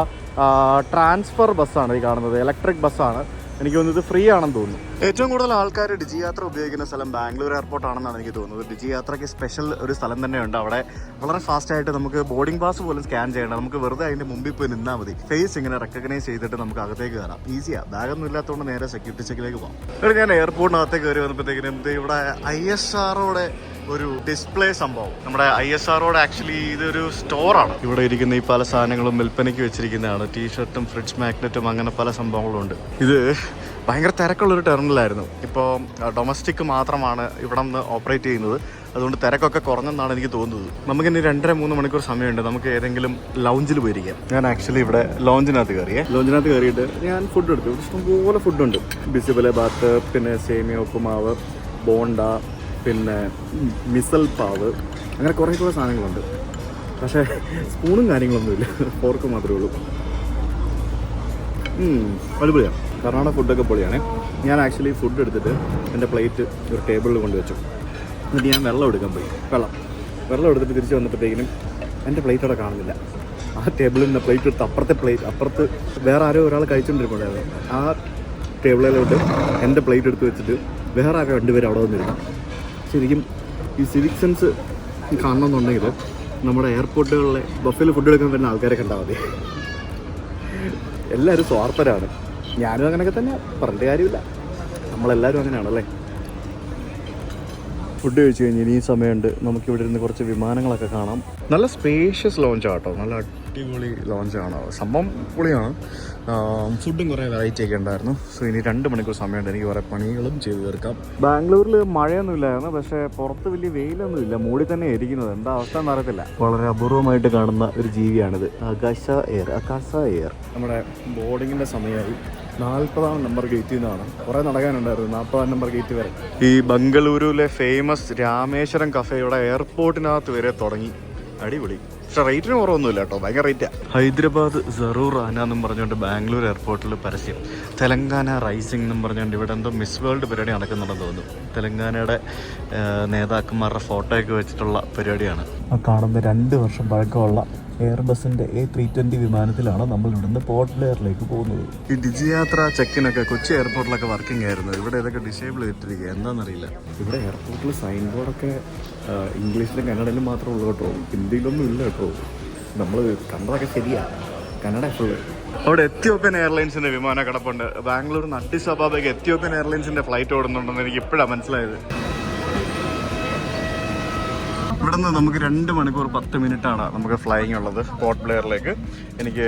ട്രാൻസ്ഫർ ബസ്സാണ് ഈ കാണുന്നത്. ഇലക്ട്രിക് ബസ്സാണ്. എനിക്ക് തോന്നുന്നത് ഇത് ഫ്രീ ആണെന്ന് തോന്നുന്നു. ഏറ്റവും കൂടുതൽ ആൾക്കാർ ഡിജി യാത്ര ഉപയോഗിക്കുന്ന സ്ഥലം ബാംഗ്ലൂർ എയർപോർട്ടാണെന്നാണ് എനിക്ക് തോന്നുന്നത്. ഡിജി യാത്രയ്ക്ക് സ്പെഷ്യൽ ഒരു സ്ഥലം തന്നെയുണ്ട്. അവിടെ വളരെ ഫാസ്റ്റായിട്ട് നമുക്ക് ബോർഡിംഗ് പാസ് പോലും സ്കാൻ ചെയ്യണം. നമുക്ക് വെറുതെ അതിൻ്റെ മുമ്പിൽ പോയി നിന്നാൽ മതി. ഫേസ് ഇങ്ങനെ റെക്കഗ്നൈസ് ചെയ്തിട്ട് നമുക്ക് അകത്തേക്ക് കയറാം. ഈസിയാണ്. ബാഗൊന്നും ഇല്ലാത്തതുകൊണ്ട് നേരെ സെക്യൂരിറ്റി ചെക്കിലേക്ക് പോകാം. ഇവിടെ ഞാൻ എയർപോർട്ടിനകത്തേക്ക് കയറി വന്നപ്പോഴത്തേക്കിനും ഇവിടെ ISROയുടെ ഒരു ഡിസ്പ്ലേ സംഭവം. നമ്മുടെ ISROയുടെ ആക്ച്വലി ഇതൊരു സ്റ്റോറാണ്. ഇവിടെ ഇരിക്കുന്ന ഈ പല സാധനങ്ങളും വിൽപ്പനയ്ക്ക് വെച്ചിരിക്കുന്നതാണ്. ടീഷർട്ടും ഫ്രിഡ്ജ് മാഗ്നറ്റും അങ്ങനെ പല സംഭവങ്ങളും ഉണ്ട്. ഇത് ഭയങ്കര തിരക്കുള്ളൊരു ടെർമിനലായിരുന്നു. ഇപ്പോൾ ഡൊമസ്റ്റിക് മാത്രമാണ് ഇവിടെ നിന്ന് ഓപ്പറേറ്റ് ചെയ്യുന്നത്. അതുകൊണ്ട് തിരക്കൊക്കെ കുറഞ്ഞെന്നാണ് എനിക്ക് തോന്നുന്നത്. നമുക്കിനി 2-3 മണിക്കൂർ സമയമുണ്ട്. നമുക്ക് ഏതെങ്കിലും ലൗഞ്ചിൽ പോയിരിക്കാം. ഞാൻ ആക്ച്വലി ഇവിടെ ലോഞ്ചിനകത്ത് കയറിയിട്ട് ഞാൻ ഫുഡ് എടുത്തു. ഇഷ്ടംപോലെ ഫുഡുണ്ട്. ബിസിബലെ ബാത്ത്, പിന്നെ സേമിയ ഉപ്പുമാവ്, ബോണ്ട, പിന്നെ മിസൽ പാവ്, അങ്ങനെ കുറേ സാധനങ്ങളുണ്ട്. പക്ഷേ സ്പൂണും കാര്യങ്ങളൊന്നുമില്ല, ഫോർക്ക് മാത്രമേ ഉള്ളൂ. അടിപൊളിയാണ്. കർണാടക ഫുഡൊക്കെ പൊളിയാണ്. ഞാൻ ആക്ച്വലി ഫുഡ് എടുത്തിട്ട് എൻ്റെ പ്ലേറ്റ് ഒരു ടേബിളിൽ കൊണ്ടുവച്ചു. എന്നിട്ട് ഞാൻ വെള്ളം എടുക്കാൻ പോയി. വെള്ളം എടുത്തിട്ട് തിരിച്ച് വന്നപ്പോഴത്തേക്കിനും എൻ്റെ പ്ലേറ്റ് അവിടെ കാണുന്നില്ല. ആ ടേബിളിൽ നിന്ന് പ്ലേറ്റ് എടുത്ത് അപ്പുറത്ത് വേറെ ആരോ ഒരാൾ കഴിച്ചുകൊണ്ടിരിക്കുന്നുണ്ടായിരുന്നു. ആ ടേബിളിലോട്ട് എൻ്റെ പ്ലേറ്റ് എടുത്ത് വെച്ചിട്ട് വേറെ ആരോ 2 പേര് അവിടെ വന്നിരുന്നു. ശരിക്കും ഈ സിവിക് സെൻസ് കാണണമെന്നുണ്ടെങ്കിൽ നമ്മുടെ എയർപോർട്ടുകളിലെ ബഫേൽ ഫുഡ് എടുക്കാൻ വരുന്ന ആൾക്കാരെ കണ്ടാൽ മതി. എല്ലാവരും സ്വാർത്ഥരാണ്. ഞാനും അങ്ങനെയൊക്കെ തന്നെ, പറഞ്ഞിട്ട് കാര്യമില്ല. നമ്മളെല്ലാവരും അങ്ങനെയാണല്ലേ. ഫുഡ് കഴിച്ച് കഴിഞ്ഞ് ഇനി സമയമുണ്ട്. നമുക്കിവിടെ ഇരുന്ന് കുറച്ച് വിമാനങ്ങളൊക്കെ കാണാം. നല്ല സ്പേഷ്യസ് ലോഞ്ചാണ് കേട്ടോ, നല്ല അടിപൊളി ലോഞ്ചാണ്. സംഭവം പൊളിയാണ്. ഫുഡും കുറേ വെറൈറ്റി ഒക്കെ ഉണ്ടായിരുന്നു. സോ ഇനി 2 മണിക്കൂർ സമയമുണ്ട്. എനിക്ക് കുറേ പണികളും ചെയ്ത് തീർക്കാം. ബാംഗ്ലൂരിൽ മഴയൊന്നും ഇല്ലായിരുന്നു, പക്ഷേ പുറത്ത് വലിയ വെയിലൊന്നും ഇല്ല. മൂടി തന്നെ ഇരിക്കുന്നത്. എന്താ അവസ്ഥ എന്ന് അറിയത്തില്ല. വളരെ അപൂർവമായിട്ട് കാണുന്ന ഒരു ജീവിയാണിത്, ആകാശ എയർ. നമ്മുടെ ബോർഡിങ്ങിൻ്റെ സമയമായി. 40-ാം നമ്പർ ഗേറ്റിൽ നിന്നാണ്. കുറേ നടക്കാനുണ്ടായിരുന്നു 40-ാം നമ്പർ ഗേറ്റ് വരെ. ഈ ബംഗളൂരുവിലെ ഫേമസ് രാമേശ്വരം കഫേയുടെ എയർപോർട്ടിനകത്ത് വരെ തുടങ്ങി. അടിപൊളി. പക്ഷെ റേറ്റിന് കുറവൊന്നുമില്ല കേട്ടോ, ഭയങ്കര റേറ്റാണ്. ഹൈദരാബാദ് സറൂർ ആന എന്നും പറഞ്ഞുകൊണ്ട് ബാംഗ്ലൂർ എയർപോർട്ടിൽ പരസ്യം. തെലങ്കാന റൈസിംഗ് എന്നും പറഞ്ഞുകൊണ്ട് ഇവിടെ എന്തോ മിസ് വേൾഡ് പരിപാടി നടക്കുന്നുണ്ടെന്ന് തോന്നുന്നു. തെലങ്കാനയുടെ നേതാക്കന്മാരുടെ ഫോട്ടോയൊക്കെ വെച്ചിട്ടുള്ള പരിപാടിയാണ്. ആ കാണുന്ന 2 വർഷം പഴക്കമുള്ള എയർബസിൻ്റെ A320 വിമാനത്തിലാണ് നമ്മൾ ഇവിടുന്ന് പോർട്ട് ബ്ലെയറിലേക്ക് പോകുന്നത്. ഈ ഡിജി യാത്ര ചെക്കിനൊക്കെ കൊച്ചി എയർപോർട്ടിലൊക്കെ വർക്കിംഗ് ആയിരുന്നു. ഇവിടെ ഇതൊക്കെ ഡിസേബിൾ ചെയ്തിട്ടിരിക്കുക, എന്താണെന്നറിയില്ല. ഇവിടെ എയർപോർട്ടിൽ സൈൻ ബോർഡൊക്കെ ഇംഗ്ലീഷിലും കന്നഡയിലും മാത്രമേ ഉള്ളൂ കേട്ടോ, ഹിന്ദിയിലൊന്നും ഇല്ല കേട്ടോ. നമ്മൾ കണ്ടതൊക്കെ ശരിയാണ്, കന്നഡ ഫുള്ള്. അവിടെ എത്യോപ്യൻ എയർലൈൻസിൻ്റെ വിമാനം കിടപ്പുണ്ട്. ബാംഗ്ലൂർ നിന്ന് അഡിസ് അബാബയ്ക്ക് എത്യോപ്യൻ എയർലൈൻസിൻ്റെ ഫ്ലൈറ്റ് ഓടുന്നുണ്ടെന്ന് എനിക്ക് ഇപ്പോഴാണ് മനസ്സിലായത്. ഇവിടെ നിന്ന് നമുക്ക് 2 മണിക്കൂർ 10 മിനിറ്റാണ് നമുക്ക് ഫ്ലൈയിങ് ഉള്ളത് പോർട്ട് ബ്ലെയറിലേക്ക്. എനിക്ക്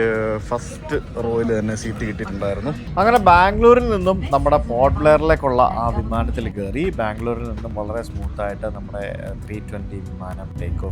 ഫസ്റ്റ് റോയിൽ തന്നെ സീറ്റ് കിട്ടിയിട്ടുണ്ടായിരുന്നു. അങ്ങനെ ബാംഗ്ലൂരിൽ നിന്നും നമ്മുടെ പോർട്ട് ബ്ലെയറിലേക്കുള്ള ആ വിമാനത്തിൽ കയറി. ബാംഗ്ലൂരിൽ നിന്നും വളരെ സ്മൂത്തായിട്ട് നമ്മുടെ 320 വിമാനം ടേക്ക്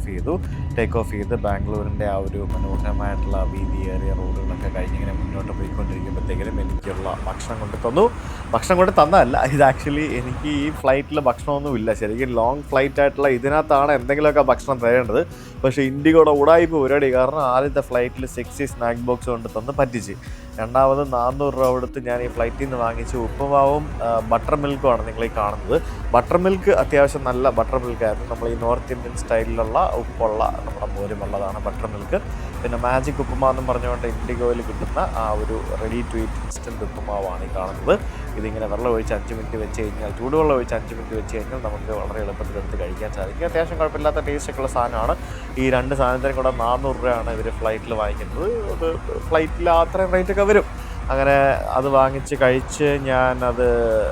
ഓഫ് ചെയ്ത് ബാംഗ്ലൂരിൻ്റെ ആ ഒരു മനോഹരമായിട്ടുള്ള വീതിയേറിയ റോഡുകളൊക്കെ കഴിഞ്ഞിങ്ങനെ മുന്നോട്ട് പോയിക്കൊണ്ടിരിക്കുമ്പോഴത്തേക്കും എനിക്കുള്ള ഭക്ഷണം കൊണ്ട് തന്നതല്ല. ഇത് ആക്ച്വലി എനിക്ക് ഈ ഫ്ലൈറ്റിൽ ഭക്ഷണമൊന്നുമില്ല. ശരിക്കും ലോങ് ഫ്ലൈറ്റ് ആയിട്ടുള്ള ഇതിനകത്താണ് എന്തെങ്കിലുമൊക്കെ ഭക്ഷണം തരേണ്ടത്. പക്ഷേ ഇൻഡിഗോയുടെ ഉടായ്പ പരിപാടി കാരണം ആദ്യത്തെ ഫ്ലൈറ്റിൽ 6 സ്നാക്ക് ബോക്സ് കൊണ്ട് തന്ന് പറ്റിച്ച്. രണ്ടാമത് 400 രൂപ കൊടുത്ത് ഞാൻ ഈ ഫ്ലൈറ്റിൽ നിന്ന് വാങ്ങിച്ച് ഉപ്പുമാവും ബട്ടർ മിൽക്കുമാണ് നിങ്ങളീ കാണുന്നത്. ബട്ടർ മിൽക്ക് അത്യാവശ്യം നല്ല ബട്ടർ മിൽക്കായിരുന്നു. നമ്മൾ ഈ നോർത്ത് ഇന്ത്യൻ സ്റ്റൈലിലുള്ള ഉപ്പുള്ള നമ്മുടെ മോരുമുള്ളതാണ് ബട്ടർ മിൽക്ക്. പിന്നെ മാജിക് ഉപ്പുമാവെന്നും പറഞ്ഞുകൊണ്ട് ഇൻഡിഗോയിൽ കിട്ടുന്ന ആ ഒരു റെഡി ടു ഈറ്റ് ഇൻസ്റ്റൻറ്റ് ഉപ്പുമാവാണ് ഈ കാണുന്നത്. ഇതിങ്ങനെ വെള്ളം ഒഴിച്ച് 5 മിനിറ്റ് വെച്ച് കഴിഞ്ഞാൽ, ചൂടുവെള്ളം ഒഴിച്ച് 5 മിനിറ്റ് വെച്ച് കഴിഞ്ഞാൽ നമുക്ക് വളരെ എളുപ്പത്തിൽ എടുത്ത് കഴിക്കാൻ സാധിക്കും. അത്യാവശ്യം കുഴപ്പമില്ലാത്ത ടേസ്റ്റൊക്കെയുള്ള സാധനമാണ്. ഈ 2 സാധനത്തിനും കൂടെ 400 രൂപയാണ് ഇവർ ഫ്ലൈറ്റിൽ വാങ്ങിക്കുന്നത്. അത് ഫ്ലൈറ്റിൽ അത്രയും റേറ്റൊക്കെ വരും. അങ്ങനെ അത് വാങ്ങിച്ച് കഴിച്ച് ഞാനത്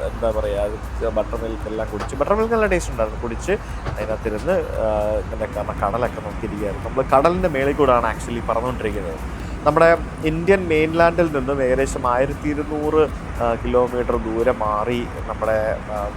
എന്താ പറയുക, അത് ബട്ടർ മിൽക്കെല്ലാം കുടിച്ച്, ബട്ടർ മിൽക്ക് നല്ല ടേസ്റ്റ് ഉണ്ടായിരുന്നു. കുടിച്ച് അതിനകത്തിരുന്ന് ഇങ്ങനെ കടലൊക്കെ നോക്കിയിരിക്കുകയായിരുന്നു. നമ്മൾ കടലിൻ്റെ മേളിൽ കൂടെയാണ് ആക്ച്വലി പറന്നുകൊണ്ടിരിക്കുന്നത്. നമ്മുടെ ഇന്ത്യൻ മെയിൻലാൻഡിൽ നിന്നും ഏകദേശം 1200 കിലോമീറ്റർ ദൂരെ മാറി നമ്മുടെ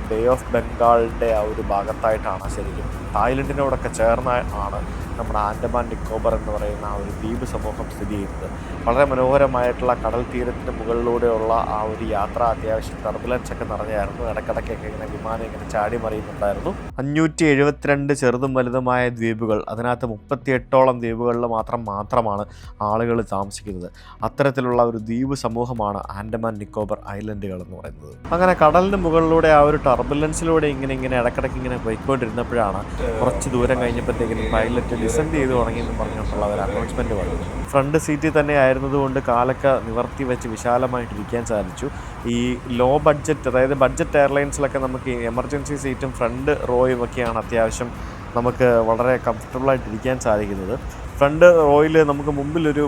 ബേ ഓഫ് ബംഗാളിൻ്റെ ആ ഒരു ഭാഗത്തായിട്ടാണ്, ശരിക്കും തായ്ലൻഡിനോടൊക്കെ ചേർന്ന് ആണ് നമ്മുടെ ആൻഡമാൻ നിക്കോബർ എന്ന് പറയുന്ന ആ ഒരു ദ്വീപ് സമൂഹം സ്ഥിതി ചെയ്യുന്നത്. വളരെ മനോഹരമായിട്ടുള്ള കടൽ തീരത്തിന് മുകളിലൂടെയുള്ള ആ ഒരു യാത്ര അത്യാവശ്യം ടർബുലൻസ് ഒക്കെ നിറഞ്ഞായിരുന്നു. ഇടയ്ക്കിടയ്ക്കൊക്കെ ഇങ്ങനെ വിമാനം ഇങ്ങനെ ചാടി മറിയുന്നുണ്ടായിരുന്നു. 572 ചെറുതും വലുതുമായ ദ്വീപുകൾ, അതിനകത്ത് 38ഓളം ദ്വീപുകളിൽ മാത്രമാണ് ആളുകൾ താമസിക്കുന്നത്. അത്തരത്തിലുള്ള ഒരു ദ്വീപ് സമൂഹമാണ് ആൻഡമാൻ നിക്കോബർ ഐലൻഡുകൾ എന്ന് പറയുന്നത്. അങ്ങനെ കടലിന് മുകളിലൂടെ ആ ഒരു ടർബുലൻസിലൂടെ ഇങ്ങനെ ഇടയ്ക്കിടയ്ക്ക് ഇങ്ങനെ പോയിക്കൊണ്ടിരുന്നപ്പോഴാണ് കുറച്ച് ദൂരം കഴിഞ്ഞപ്പോഴത്തേക്കും പൈലറ്റ് ഡിസെൻഡ് ചെയ്ത് തുടങ്ങിയെന്ന് പറഞ്ഞിട്ടുള്ള ഒരു അനൗൺസ്മെൻറ്റ് വന്നത്. ഫ്രണ്ട് സീറ്റിൽ തന്നെ ആയിരുന്നതുകൊണ്ട് കാലൊക്കെ നിവർത്തി വെച്ച് വിശാലമായിട്ടിരിക്കാൻ സാധിച്ചു. ഈ ലോ ബഡ്ജറ്റ്, അതായത് ബഡ്ജറ്റ് എയർലൈൻസിലൊക്കെ നമുക്ക് എമർജൻസി സീറ്റും ഫ്രണ്ട് റോയും ഒക്കെയാണ് അത്യാവശ്യം നമുക്ക് വളരെ കംഫർട്ടബിളായിട്ടിരിക്കാൻ സാധിക്കുന്നത്. ഫ്രണ്ട് റോയിൽ നമുക്ക് മുമ്പിലൊരു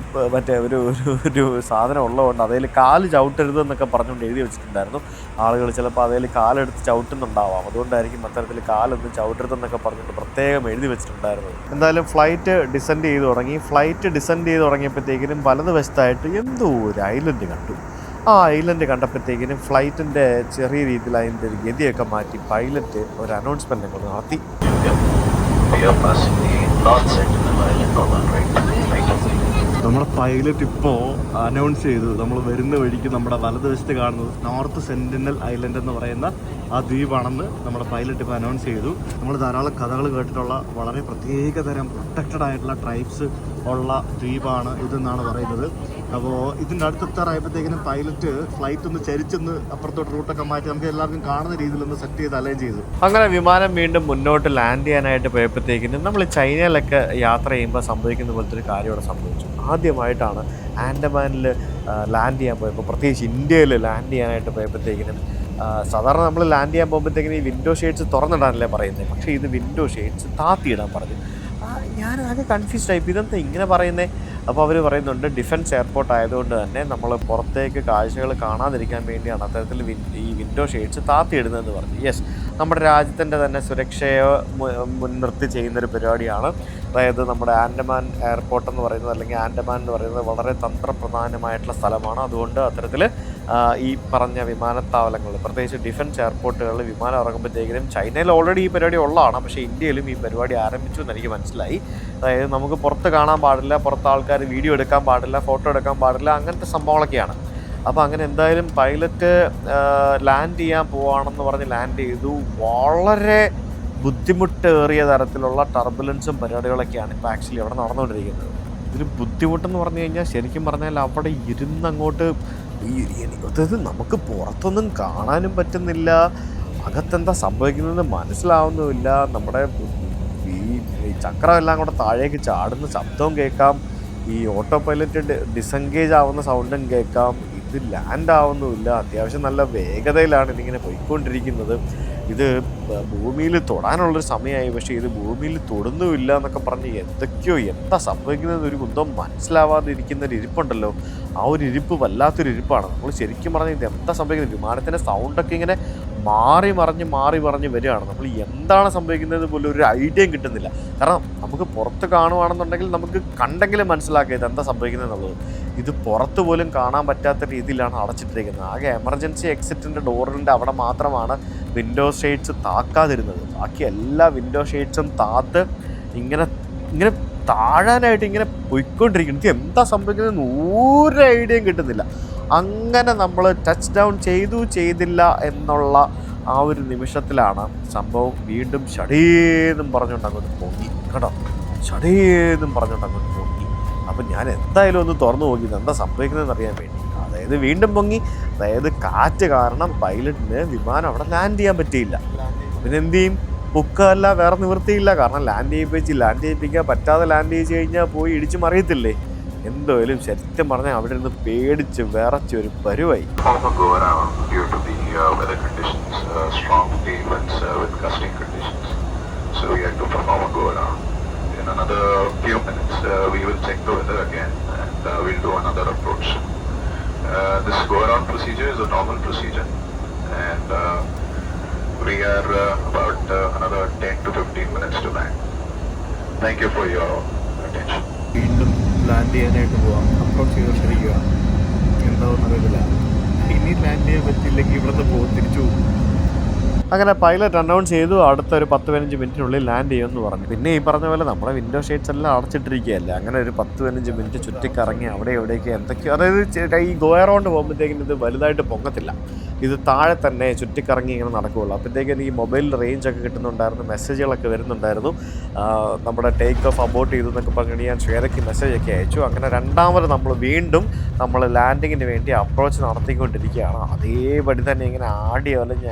ഒരു സാധനം ഉള്ളതുകൊണ്ട് അതിൽ കാല് ചവിട്ടരുത് എന്നൊക്കെ പറഞ്ഞുകൊണ്ട് എഴുതി വെച്ചിട്ടുണ്ടായിരുന്നു. ആളുകൾ ചിലപ്പോൾ അതിൽ കാലെടുത്ത് ചവിട്ടുന്നുണ്ടാവാം, അതുകൊണ്ടായിരിക്കും അത്തരത്തിൽ കാലൊന്നും ചവിട്ടരുതെന്നൊക്കെ പറഞ്ഞിട്ട് പ്രത്യേകം എഴുതി വെച്ചിട്ടുണ്ടായിരുന്നു. എന്തായാലും ഫ്ലൈറ്റ് ഡിസെൻഡ് ചെയ്ത് തുടങ്ങിയപ്പോഴത്തേക്കിനും വലതുവശത്തായിട്ട് എന്തോ ഒരു ഐലൻഡ് കണ്ടു. ആ ഐലൻഡ് കണ്ടപ്പോഴത്തേക്കിനും ഫ്ലൈറ്റിൻ്റെ ചെറിയ രീതിയിൽ അതിൻ്റെ ഒരു ഗതിയൊക്കെ മാറ്റി പൈലറ്റ് ഒരു അനൗൺസ്മെൻറ്റ് കൊണ്ട് നടത്തി. നമ്മുടെ പൈലറ്റ് ഇപ്പോൾ അനൗൺസ് ചെയ്തു. നമ്മൾ വരുന്ന വഴിക്ക് നമ്മുടെ വലതുവശത്ത് കാണുന്നത് നോർത്ത് സെന്റിനൽ ഐലൻഡ് എന്ന് പറയുന്ന ആ ദ്വീപാണെന്ന് നമ്മുടെ പൈലറ്റ് ഇപ്പോൾ അനൗൺസ് ചെയ്തു. നമ്മൾ ധാരാളം കഥകൾ കേട്ടിട്ടുള്ള വളരെ പ്രത്യേകതരം പ്രൊട്ടക്റ്റഡ് ആയിട്ടുള്ള ട്രൈബ്സ് ഉള്ള ദ്വീപാണ് ഇതെന്നാണ് പറയുന്നത്. അപ്പോൾ ഇതിൻ്റെ അടുത്തെത്താറായപ്പോഴത്തേക്കിനും പൈലറ്റ് ഫ്ലൈറ്റ് ഒന്ന് ചരിച്ചൊന്ന് അപ്പുറത്തോട്ട് റൂട്ടൊക്കെ മാറ്റി നമുക്ക് എല്ലാവർക്കും കാണുന്ന രീതിയിലൊന്ന് സെറ്റ് ചെയ്ത് അലൈൻ ചെയ്തു. അങ്ങനെ വിമാനം വീണ്ടും മുന്നോട്ട് ലാൻഡ് ചെയ്യാനായിട്ട് പോയപ്പോഴത്തേക്കിനും നമ്മൾ ചൈനയിലൊക്കെ യാത്ര ചെയ്യുമ്പോൾ സംഭവിക്കുന്ന പോലത്തെ ഒരു കാര്യം ഇവിടെ സംഭവിച്ചു. ആദ്യമായിട്ടാണ് ആൻഡമാനിൽ ലാൻഡ് ചെയ്യാൻ പോയപ്പോൾ, പ്രത്യേകിച്ച് ഇന്ത്യയിൽ ലാൻഡ് ചെയ്യാനായിട്ട് പോയപ്പോഴത്തേക്കിനും സാധാരണ നമ്മൾ ലാൻഡ് ചെയ്യാൻ പോകുമ്പോഴത്തേക്കിനും ഈ വിൻഡോ ഷെയ്ഡ്സ് തുറന്നിടാനല്ലേ പറയുന്നത്. പക്ഷേ ഇത് വിൻഡോ ഷെയ്ഡ്സ് താത്തിയിടാൻ പറഞ്ഞു. ഞാൻ ആകെ കൺഫ്യൂസ്ഡ് ആയി, ഇതെന്താ ഇങ്ങനെ പറയുന്നത്. അപ്പോൾ അവർ പറയുന്നുണ്ട് ഡിഫൻസ് എയർപോർട്ട് ആയതുകൊണ്ട് തന്നെ നമ്മൾ പുറത്തേക്ക് കാഴ്ചകൾ കാണാതിരിക്കാൻ വേണ്ടിയാണ് അത്തരത്തിൽ ഈ വിൻഡോ ഷെയ്ഡ്സ് താത്തിയിടുന്നതെന്ന് പറഞ്ഞു. യെസ്, നമ്മുടെ രാജ്യത്തിൻ്റെ തന്നെ സുരക്ഷയെ മുൻനിർത്തി ചെയ്യുന്നൊരു പരിപാടിയാണ്. അതായത് നമ്മുടെ ആൻഡമാൻ എയർപോർട്ട് എന്ന് പറയുന്നത്, അല്ലെങ്കിൽ ആൻഡമാൻ എന്ന് പറയുന്നത് വളരെ തന്ത്രപ്രധാനമായിട്ടുള്ള സ്ഥലമാണ്. അതുകൊണ്ട് അത്തരത്തിൽ ഈ പറഞ്ഞ വിമാനത്താവളങ്ങൾ, പ്രത്യേകിച്ച് ഡിഫൻസ് എയർപോർട്ടുകളിൽ വിമാനം ഇറങ്ങുമ്പോഴത്തേക്കിനും, ചൈനയിൽ ഓൾറെഡി ഈ പരിപാടി ഉള്ളതാണ്, പക്ഷേ ഇന്ത്യയിലും ഈ പരിപാടി ആരംഭിച്ചു എന്ന് എനിക്ക് മനസ്സിലായി. അതായത് നമുക്ക് പുറത്ത് കാണാൻ പാടില്ല, പുറത്ത് ആൾക്കാർ വീഡിയോ എടുക്കാൻ പാടില്ല, ഫോട്ടോ എടുക്കാൻ പാടില്ല, അങ്ങനത്തെ സംഭവങ്ങളൊക്കെയാണ്. അപ്പോൾ അങ്ങനെ എന്തായാലും പൈലറ്റ് ലാൻഡ് ചെയ്യാൻ പോവുകയാണെന്ന് പറഞ്ഞ് ലാൻഡ് ചെയ്തു. വളരെ ബുദ്ധിമുട്ടേറിയ തരത്തിലുള്ള ടർബുലൻസും പരിപാടികളൊക്കെയാണ് ഇപ്പോൾ ആക്ച്വലി അവിടെ നടന്നുകൊണ്ടിരിക്കുന്നത്. ഇതൊരു ബുദ്ധിമുട്ടെന്ന് പറഞ്ഞു കഴിഞ്ഞാൽ ശരിക്കും പറഞ്ഞാൽ അവിടെ ഇരുന്നങ്ങോട്ട് അതായത് നമുക്ക് പുറത്തൊന്നും കാണാനും പറ്റുന്നില്ല, അകത്തെന്താ സംഭവിക്കുന്നതെന്ന് മനസ്സിലാവുന്നുമില്ല. നമ്മുടെ ഈ ചക്രമെല്ലാം കൂടെ താഴേക്ക് ചാടുന്ന ശബ്ദവും കേൾക്കാം, ഈ ഓട്ടോ പൈലറ്റ് ഡിസെൻഗേജ് ആവുന്ന സൗണ്ടും കേൾക്കാം. ഇത് ലാൻഡ് ആവുന്നുമില്ല. അത്യാവശ്യം നല്ല വേഗതയിലാണ് ഇതിങ്ങനെ പോയിക്കൊണ്ടിരിക്കുന്നത്. ഇത് ഭൂമിയിൽ തൊടാനുള്ളൊരു സമയമായി, പക്ഷേ ഇത് ഭൂമിയിൽ തൊടുന്നുമില്ല എന്നൊക്കെ പറഞ്ഞ് എന്തൊക്കെയോ എന്താ സംഭവിക്കുന്നത് ഒരു കുന്തം മനസ്സിലാവാതെ ഇരിക്കുന്ന ഒരു ഇരിപ്പുണ്ടല്ലോ. ആ ഒരു ഇരിപ്പ് വല്ലാത്തൊരു ഇരിപ്പാണ്. നമ്മൾ ശരിക്കും പറഞ്ഞാൽ ഇത് എന്താ സംഭവിക്കുന്നത്, വിമാനത്തിൻ്റെ സൗണ്ടൊക്കെ ഇങ്ങനെ മാറി മറിഞ്ഞ് വരികയാണ്. നമ്മൾ എന്താണ് സംഭവിക്കുന്നത് പോലും ഒരു ഐഡിയയും കിട്ടുന്നില്ല. കാരണം നമുക്ക് പുറത്ത് കാണുകയാണെന്നുണ്ടെങ്കിൽ നമുക്ക് കണ്ടെങ്കിലും മനസ്സിലാക്കുക ഇത് എന്താ സംഭവിക്കുന്നത് എന്നുള്ളത്. ഇത് പുറത്ത് പോലും കാണാൻ പറ്റാത്ത രീതിയിലാണ് അടച്ചിട്ടിരിക്കുന്നത്. ആകെ എമർജൻസി എക്സിറ്റിൻ്റെ ഡോറിൻ്റെ അവിടെ മാത്രമാണ് വിൻഡോ ഷെയ്ഡ്സ് താക്കാതിരുന്നത്. ബാക്കി എല്ലാ വിൻഡോ ഷെയ്ഡ്സും താത്ത് ഇങ്ങനെ താഴാനായിട്ട് ഇങ്ങനെ പോയിക്കൊണ്ടിരിക്കുന്നു. ഇത് എന്താ സംഭവിക്കുന്നത് ഒരു ഐഡിയയും കിട്ടുന്നില്ല. അങ്ങനെ നമ്മൾ ടച്ച് ഡൗൺ ചെയ്തില്ല എന്നുള്ള ആ ഒരു നിമിഷത്തിലാണ് സംഭവം വീണ്ടും ഷടേന്നും പറഞ്ഞുകൊണ്ട് അങ്ങോട്ട് പൊങ്ങി കേട്ടോ. ഷടേന്നും പറഞ്ഞുകൊണ്ട് അങ്ങോട്ട് പൊങ്ങി. അപ്പം ഞാൻ എന്തായാലും ഒന്ന് തുറന്നു നോക്കി എന്താ സംഭവിക്കുന്നതെന്ന് അറിയാൻ വേണ്ടി. അതായത് വീണ്ടും പൊങ്ങി. അതായത് കാറ്റ് കാരണം പൈലറ്റിന് വിമാനം അവിടെ ലാൻഡ് ചെയ്യാൻ പറ്റിയില്ല. പിന്നെ എന്ത് ചെയ്യും, പൊക്കല്ല, വേറെ നിവൃത്തിയില്ല. കാരണം ലാൻഡ് ചെയ്യിപ്പിക്കാൻ പറ്റാതെ ലാൻഡ് ചെയ്ത് കഴിഞ്ഞാൽ പോയി ഇടിച്ചു മറിയത്തില്ലേ. എന്തായാലും ശരിക്കും പറഞ്ഞാൽ അവിടെ നിന്ന് പേടിച്ച് വിറച്ച് ഒരു പരുവായി. In another few minutes, we will check the weather again and we'll do another approach. This go-around procedure is a normal procedure, and we are about another 10 to 15 minutes to land. Thank you for your attention. വീണ്ടും land ചെയ്യാനായിട്ട് പോവാം. Approach ചെയ്തുകൊണ്ടിരിക്കുക. എന്താണെന്ന് അറിയില്ല. ഇനി land ചെയ്യാൻ പറ്റില്ലെങ്കിൽ ഇവിടെ നിന്ന് പോകും, തിരിച്ചു പോകും. അങ്ങനെ പൈലറ്റ് അനൗൺസ് ചെയ്തു അടുത്തൊരു 10-15 മിനിറ്റിനുള്ളിൽ ലാൻഡ് ചെയ്യുമെന്ന് പറഞ്ഞു. പിന്നെ ഈ പറഞ്ഞ പോലെ നമ്മുടെ വിൻഡോ ഷെയ്ഡ്സ് എല്ലാം അടച്ചിട്ടിരിക്കുകയല്ലേ. അങ്ങനെ ഒരു 10-15 മിനിറ്റ് ചുറ്റിക്കറങ്ങി അവിടെ എവിടേക്ക് എന്തൊക്കെയോ, അതായത് ഈ ഗോ അറൗണ്ട് പോകുമ്പോഴത്തേക്കും ഇത് വലുതായിട്ട് പൊങ്ങത്തില്ല. ഇത് താഴെ തന്നെ ചുറ്റിക്കറങ്ങി ഇങ്ങനെ നടക്കുകയുള്ളൂ. അപ്പോഴത്തേക്കും ഈ മൊബൈലിൽ റേഞ്ചൊക്കെ കിട്ടുന്നുണ്ടായിരുന്നു, മെസ്സേജുകളൊക്കെ വരുന്നുണ്ടായിരുന്നു. നമ്മുടെ ടേക്ക് ഓഫ് അബോട്ട് ചെയ്തു എന്നൊക്കെ പറഞ്ഞിട്ട് ഞാൻ ശ്വേതയ്ക്ക് മെസ്സേജൊക്കെ അയച്ചു. അങ്ങനെ രണ്ടാമത് നമ്മൾ ലാൻഡിങ്ങിന് വേണ്ടി അപ്രോച്ച് നടത്തിക്കൊണ്ടിരിക്കുകയാണ്. അതേപടി തന്നെ ഇങ്ങനെ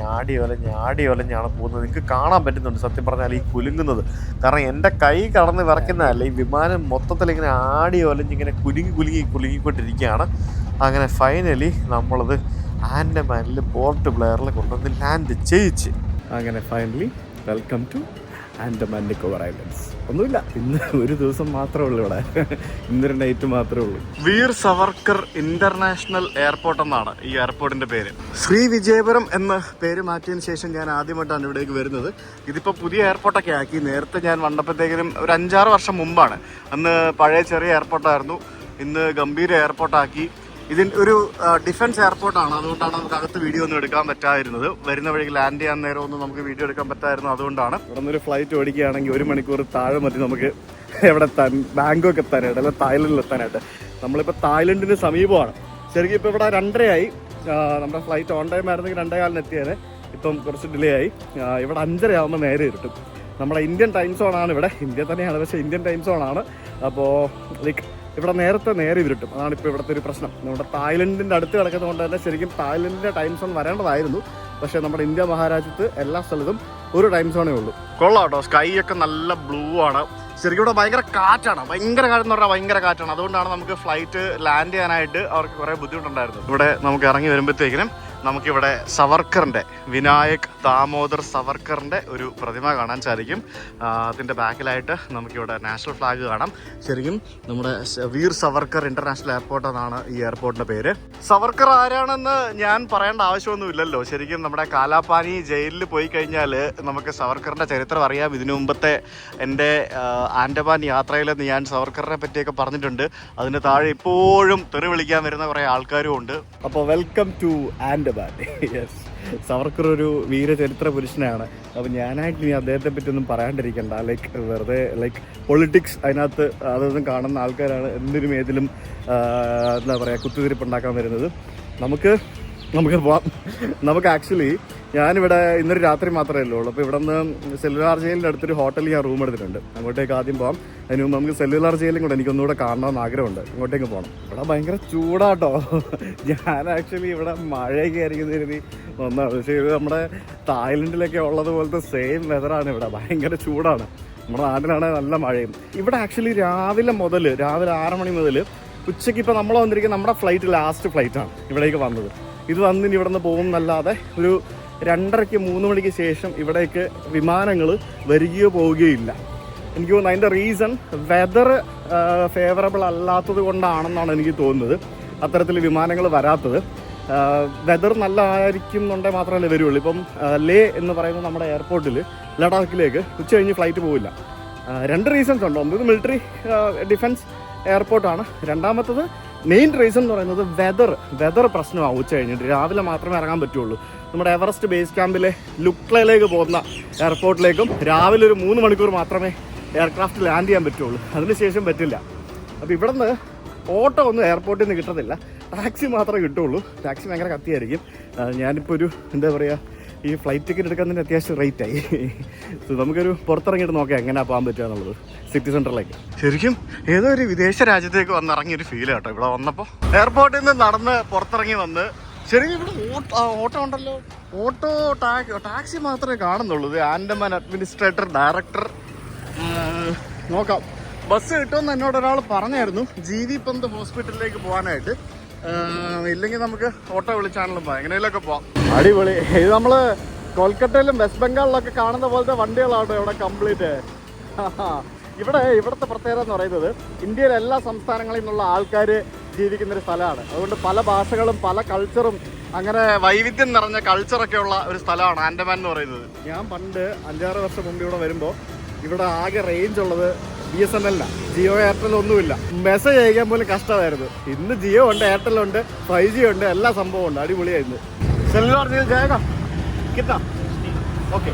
ആടി ഒലഞ്ഞാണ് പോകുന്നത്. നിങ്ങൾക്ക് കാണാൻ പറ്റുന്നുണ്ട് സത്യം പറഞ്ഞാൽ ഈ കുലുങ്ങുന്നത്. കാരണം എൻ്റെ കൈ കടന്ന് വിറയ്ക്കുന്നതല്ല, ഈ വിമാനം മൊത്തത്തിൽ ഇങ്ങനെ ആടി ഒലഞ്ഞിങ്ങനെ കുലുങ്ങിക്കൊണ്ടിരിക്കുകയാണ്. അങ്ങനെ ഫൈനലി നമ്മളത് ആൻഡമാനിൽ പോർട്ട് ബ്ലെയറിൽ കൊണ്ടുവന്ന് ലാൻഡ് ചെയ്യിച്ച്. അങ്ങനെ finally welcome to Andaman Nicobar islands. ഒന്നുമില്ല, ഇന്ന് ഒരു ദിവസം മാത്രമേ ഉള്ളൂ ഇവിടെ. ഇന്നൊരു നൈറ്റ് മാത്രമേ ഉള്ളൂ. വീർ സവർക്കർ ഇന്റർനാഷണൽ എയർപോർട്ട് എന്നാണ് ഈ എയർപോർട്ടിന്റെ പേര്. ശ്രീ വിജയപുരം എന്ന പേര് മാറ്റിയതിന് ശേഷം ഞാൻ ആദ്യമായിട്ടാണ് ഇവിടേക്ക് വരുന്നത്. ഇതിപ്പോൾ പുതിയ എയർപോർട്ടൊക്കെ ആക്കി. നേരത്തെ ഞാൻ വന്നപ്പോഴത്തേക്കിനും ഒരു 5-6 വർഷം മുമ്പാണ്. അന്ന് പഴയ ചെറിയ എയർപോർട്ടായിരുന്നു. ഇന്ന് ഗംഭീര എയർപോർട്ടാക്കി. ഇതിൻ്റെ ഒരു ഡിഫൻസ് എയർപോർട്ടാണ്, അതുകൊണ്ടാണ് നമുക്ക് അകത്ത് വീഡിയോ ഒന്നും എടുക്കാൻ പറ്റാതിരുന്നത്. വരുന്ന വഴിക്ക് ലാൻഡ് ചെയ്യാൻ നേരം ഒന്നും നമുക്ക് വീഡിയോ എടുക്കാൻ പറ്റായിരുന്നു. അതുകൊണ്ടാണ് ഇവിടെ നിന്നൊരു ഫ്ലൈറ്റ് ഓടിക്കുകയാണെങ്കിൽ 1 മണിക്കൂർ താഴെ മതി നമുക്ക് എവിടെ എത്താൻ, ബാങ്കോക്ക് എത്താനായിട്ട്, അല്ലെങ്കിൽ തായ്ലൻഡിൽ എത്താനായിട്ട്. നമ്മളിപ്പോൾ തായ്ലൻഡിന് സമീപമാണ്. ശരിക്കും ഇപ്പോൾ ഇവിടെ 2:30 നമ്മുടെ ഫ്ലൈറ്റ് ഓൺ ടൈം ആയിരുന്നെങ്കിൽ 2:15 എത്തിയത്. ഇപ്പം കുറച്ച് ഡിലേ ആയി. ഇവിടെ 5:30 ആകുമ്പോൾ നേരെ ഇരുട്ടും. നമ്മുടെ ഇന്ത്യൻ ടൈം സോണാണ് ഇവിടെ, ഇന്ത്യ തന്നെയാണ്, പക്ഷേ ഇന്ത്യൻ ടൈം സോണാണ്. അപ്പോൾ ലൈക്ക് ഇവിടെ നേരെ ഇരുട്ടും. അതാണ് ഇപ്പോൾ ഇവിടുത്തെ ഒരു പ്രശ്നം. നമ്മുടെ തായ്ലൻഡിൻ്റെ അടുത്ത് കിടക്കുന്നതുകൊണ്ട് തന്നെ ശരിക്കും തായ്ലൻഡിൻ്റെ ടൈം സോൺ വരേണ്ടതായിരുന്നു. പക്ഷേ നമ്മുടെ ഇന്ത്യ മഹാരാജ്യത്ത് എല്ലാ സ്ഥലത്തും ഒരു ടൈം സോണേ ഉള്ളൂ. കൊള്ളാം കേട്ടോ, സ്കൈ ഒക്കെ നല്ല ബ്ലൂ ആണ്. ശരിക്കും ഇവിടെ ഭയങ്കര കാറ്റാണ്, ഭയങ്കര കാറ്റെന്ന് പറഞ്ഞാൽ ഭയങ്കര കാറ്റാണ്. അതുകൊണ്ടാണ് നമുക്ക് ഫ്ലൈറ്റ് ലാൻഡ് ചെയ്യാനായിട്ട് അവർക്ക് കുറേ ബുദ്ധിമുട്ടുണ്ടായിരുന്നു. ഇവിടെ നമുക്ക് ഇറങ്ങി വരുമ്പോഴത്തേക്കിനും നമുക്കിവിടെ സവർക്കറിൻ്റെ, വിനായക് ദാമോദർ സവർക്കറിൻ്റെ ഒരു പ്രതിമ കാണാൻ സാധിക്കും. അതിൻ്റെ ബാക്കിലായിട്ട് നമുക്കിവിടെ നാഷണൽ ഫ്ലാഗ് കാണാം. ശരിക്കും നമ്മുടെ വീർ സവർക്കർ ഇൻ്റർനാഷണൽ എയർപോർട്ട് എന്നാണ് ഈ എയർപോർട്ടിൻ്റെ പേര്. സവർക്കർ ആരാണെന്ന് ഞാൻ പറയേണ്ട ആവശ്യമൊന്നുമില്ലല്ലോ. ശരിക്കും നമ്മുടെ കാലാപാനി ജയിലിൽ പോയി കഴിഞ്ഞാൽ നമുക്ക് സവർക്കറിൻ്റെ ചരിത്രം അറിയാം. ഇതിനു മുമ്പത്തെ എൻ്റെ ആൻഡമാൻ യാത്രയിൽ ഞാൻ സവർക്കറിനെ പറ്റിയൊക്കെ പറഞ്ഞിട്ടുണ്ട്. അതിന് താഴെ ഇപ്പോഴും തെറി വിളിക്കാൻ വരുന്ന കുറേ ആൾക്കാരും ഉണ്ട്. അപ്പോൾ welcome to Andaman. Yes, Savarkar ഒരു വീരചരിത്ര പുരുഷനാണ്. അപ്പോൾ ഞാനായിട്ട് ഇനി അദ്ദേഹത്തെ പറ്റി ഒന്നും പറയാണ്ടിരിക്കണ്ട. ലൈക്ക് വെറുതെ ലൈക്ക് പൊളിറ്റിക്സ് അതിനകത്ത് അതൊന്നും കാണുന്ന ആൾക്കാരാണ് എന്തിനും ഏതിലും എന്താ പറയുക കുത്തിത്തിരിപ്പുണ്ടാക്കാൻ വരുന്നത്. നമുക്ക് പോവാം. നമുക്ക് ആക്ച്വലി ഞാനിവിടെ ഇന്നൊരു രാത്രി മാത്രമേ ഉള്ളൂ. അപ്പോൾ ഇവിടെ നിന്ന് സെല്ലുലാർ ജയിലിൻ്റെ അടുത്തൊരു ഹോട്ടലിൽ ഞാൻ റൂം എടുത്തിട്ടുണ്ട്. അങ്ങോട്ടേക്ക് ആദ്യം പോകാം. അതിന് മുമ്പ് നമുക്ക് സെല്ലുലാർ ജയിലും കൂടെ എനിക്കൊന്നുകൂടെ കാണണമെന്ന് ആഗ്രഹമുണ്ട്. അങ്ങോട്ടേക്ക് പോകണം. ഇവിടെ ഭയങ്കര ചൂടാട്ടോ. ഞാൻ ആക്ച്വലി ഇവിടെ മഴയൊക്കെ ആയിരിക്കും കരുതി ഒന്നാണ്. പക്ഷേ ഇത് നമ്മുടെ തായ്ലൻഡിലൊക്കെ ഉള്ളതുപോലത്തെ സെയിം വെതറാണ് ഇവിടെ. ഭയങ്കര ചൂടാണ്. നമ്മുടെ നാട്ടിലാണെങ്കിൽ നല്ല മഴയും. ഇവിടെ ആക്ച്വലി രാവിലെ 6 മണി മുതൽ ഉച്ചയ്ക്ക് ഇപ്പോൾ നമ്മൾ വന്നിരിക്കുന്നത് നമ്മുടെ ഫ്ലൈറ്റ് ലാസ്റ്റ് ഫ്ലൈറ്റാണ് ഇവിടേക്ക് വന്നത്. ഇത് വന്ന് ഇനി ഇവിടെ നിന്ന് പോകുന്നല്ലാതെ ഒരു 2:30 3 മണിക്ക് ശേഷം ഇവിടേക്ക് വിമാനങ്ങൾ വരികയോ പോവുകയോ ഇല്ല. എനിക്ക് തോന്നുന്നു അതിൻ്റെ റീസൺ വെതർ ഫേവറബിൾ അല്ലാത്തത് കൊണ്ടാണെന്നാണ് എനിക്ക് തോന്നുന്നത് അത്തരത്തിൽ വിമാനങ്ങൾ വരാത്തത്. വെതർ നല്ല ആയിരിക്കും എന്നുണ്ടെങ്കിൽ മാത്രമല്ലേ വരുള്ളൂ. ഇപ്പം ലേ എന്ന് പറയുന്ന നമ്മുടെ എയർപോർട്ടിൽ ലഡാക്കിലേക്ക് ഉച്ച കഴിഞ്ഞ് ഫ്ലൈറ്റ് പോവില്ല. 2 റീസൺസ് ഉണ്ട്. ഒന്ന് മിലിറ്ററി ഡിഫൻസ് എയർപോർട്ടാണ്. രണ്ടാമത്തത് മെയിൻ റീസൺ എന്ന് പറയുന്നത് വെതർ പ്രശ്നമാണ്. ഉച്ച കഴിഞ്ഞിട്ട് രാവിലെ മാത്രമേ ഇറങ്ങാൻ പറ്റുള്ളൂ. നമ്മുടെ എവറസ്റ്റ് ബേസ് ക്യാമ്പിലെ ലുക്ലയിലേക്ക് പോകുന്ന എയർപോർട്ടിലേക്കും രാവിലെ ഒരു 3 മണിക്കൂർ മാത്രമേ എയർക്രാഫ്റ്റ് ലാൻഡ് ചെയ്യാൻ പറ്റുള്ളൂ. അതിനുശേഷം പറ്റില്ല. അപ്പോൾ ഇവിടെ നിന്ന് ഓട്ടോ ഒന്നും എയർപോർട്ടിൽ നിന്ന് കിട്ടത്തില്ല, ടാക്സി മാത്രമേ കിട്ടുള്ളൂ. ടാക്സി ഭയങ്കര കത്തിയായിരിക്കും. ഞാനിപ്പോൾ ഒരു എന്താ പറയുക, ഈ ഫ്ലൈറ്റ് ടിക്കറ്റ് എടുക്കാൻ തന്നെ അത്യാവശ്യം റേറ്റായി. സോ നമുക്കൊരു പുറത്തിറങ്ങിയിട്ട് നോക്കാം എങ്ങനെയാണ് പോകാൻ പറ്റുക എന്നുള്ളത് സിറ്റി സെൻറ്ററിലേക്ക്. ശരിക്കും ഏതോ ഒരു വിദേശ രാജ്യത്തേക്ക് വന്നിറങ്ങിയൊരു ഫീൽ കേട്ടോ ഇവിടെ വന്നപ്പോൾ. എയർപോർട്ടിൽ നിന്ന് നടന്ന് പുറത്തിറങ്ങി വന്ന് ശരിക്കും ഇവിടെ ഓട്ടോ ഉണ്ടല്ലോ. ടാക്സി മാത്രമേ കാണുന്നുള്ളൂ. ഇത് ആൻഡമാൻ അഡ്മിനിസ്ട്രേറ്റർ ഡയറക്ടർ. നോക്കാം, ബസ് കിട്ടുമെന്ന് എന്നോട് ഒരാൾ പറഞ്ഞായിരുന്നു ജീവി പന്ത് ഹോസ്പിറ്റലിലേക്ക് പോകാനായിട്ട്. ഇല്ലെങ്കിൽ നമുക്ക് ഓട്ടോ വിളിച്ചാണെങ്കിലും പോകാം, എങ്ങനെയൊക്കെ പോവാം. അടിപൊളി. ഇത് നമ്മൾ കൊൽക്കത്തയിലും വെസ്റ്റ് ബംഗാളിലൊക്കെ കാണുന്ന പോലത്തെ വണ്ടികളാട്ടോ ഇവിടെ കംപ്ലീറ്റ്. ഇവിടുത്തെ പ്രത്യേകത എന്ന് പറയുന്നത് ഇന്ത്യയിലെ എല്ലാ സംസ്ഥാനങ്ങളിൽ നിന്നുള്ള ആൾക്കാർ ജീവിക്കുന്നൊരു സ്ഥലമാണ്. അതുകൊണ്ട് പല ഭാഷകളും പല കൾച്ചറും അങ്ങനെ വൈവിധ്യം നിറഞ്ഞ കൾച്ചറൊക്കെ ഉള്ള ഒരു സ്ഥലമാണ് ആൻഡമാൻ എന്ന് പറയുന്നത്. ഞാൻ പണ്ട് 5-6 വർഷം മുമ്പ് ഇവിടെ വരുമ്പോൾ ഇവിടെ ആകെ റേഞ്ച് ഉള്ളത് BSNL-ലാണ്. ജിയോ എയർടെൽ ഒന്നുമില്ല. മെസ്സേജ് അയക്കാൻ പോലും കഷ്ടമായിരുന്നു. ഇന്ന് ജിയോ ഉണ്ട്, എയർടെൽ ഉണ്ട്, 5G ഉണ്ട്, എല്ലാ സംഭവം ഉണ്ട്. അടിപൊളിയായിരുന്നു. സെല്ലുലാർ ജയിൽ ജായക കിട്ടാ. Okay,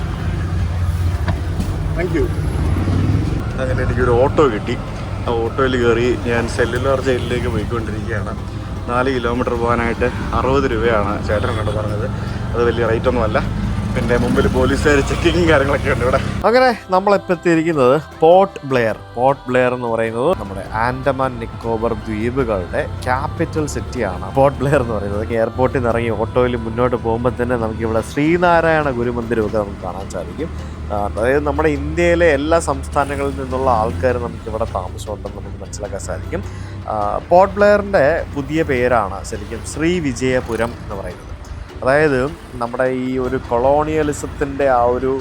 thank you. അങ്ങനെ എനിക്കൊരു ഓട്ടോ കിട്ടി. ആ ഓട്ടോയിൽ കയറി ഞാൻ സെല്ലുലാർ ജയിലിലേക്ക് പോയിക്കൊണ്ടിരിക്കുകയാണ്. 4 കിലോമീറ്റർ പോകാനായിട്ട് 60 രൂപയാണ് ചേട്ടൻ കണ്ട് പറഞ്ഞത്. അത് വലിയ റേറ്റ് ഒന്നുമല്ല. പിന്നെ മുമ്പിൽ പോലീസുകാർ ചെക്കിങ്ങും കാര്യങ്ങളൊക്കെ ഉണ്ട് ഇവിടെ. അങ്ങനെ നമ്മളിപ്പോൾ എത്തിയിരിക്കുന്നത് പോർട്ട് ബ്ലെയർ എന്ന് പറയുന്നത് നമ്മുടെ ആൻഡമാൻ നിക്കോബർ ദ്വീപുകളുടെ ക്യാപിറ്റൽ സിറ്റിയാണ് പോർട്ട് ബ്ലെയർ എന്ന് പറയുന്നത്. എയർപോർട്ടിൽ നിന്ന് ഇറങ്ങി ഓട്ടോയിൽ മുന്നോട്ട് പോകുമ്പോൾ തന്നെ നമുക്കിവിടെ ശ്രീനാരായണ ഗുരുമന്ദിരമൊക്കെ നമുക്ക് കാണാൻ സാധിക്കും. അതായത് നമ്മുടെ ഇന്ത്യയിലെ എല്ലാ സംസ്ഥാനങ്ങളിൽ നിന്നുള്ള ആൾക്കാർ നമുക്കിവിടെ താമസമുണ്ടെന്ന് നമുക്ക് മനസ്സിലാക്കാൻ സാധിക്കും. പോർട്ട് ബ്ലെയറിൻ്റെ പുതിയ പേരാണ് ശരിക്കും ശ്രീവിജയപുരം എന്ന് പറയുന്നത്. അതായത് നമ്മുടെ ഈ ഒരു കൊളോണിയലിസത്തിൻ്റെ ആ ഒരു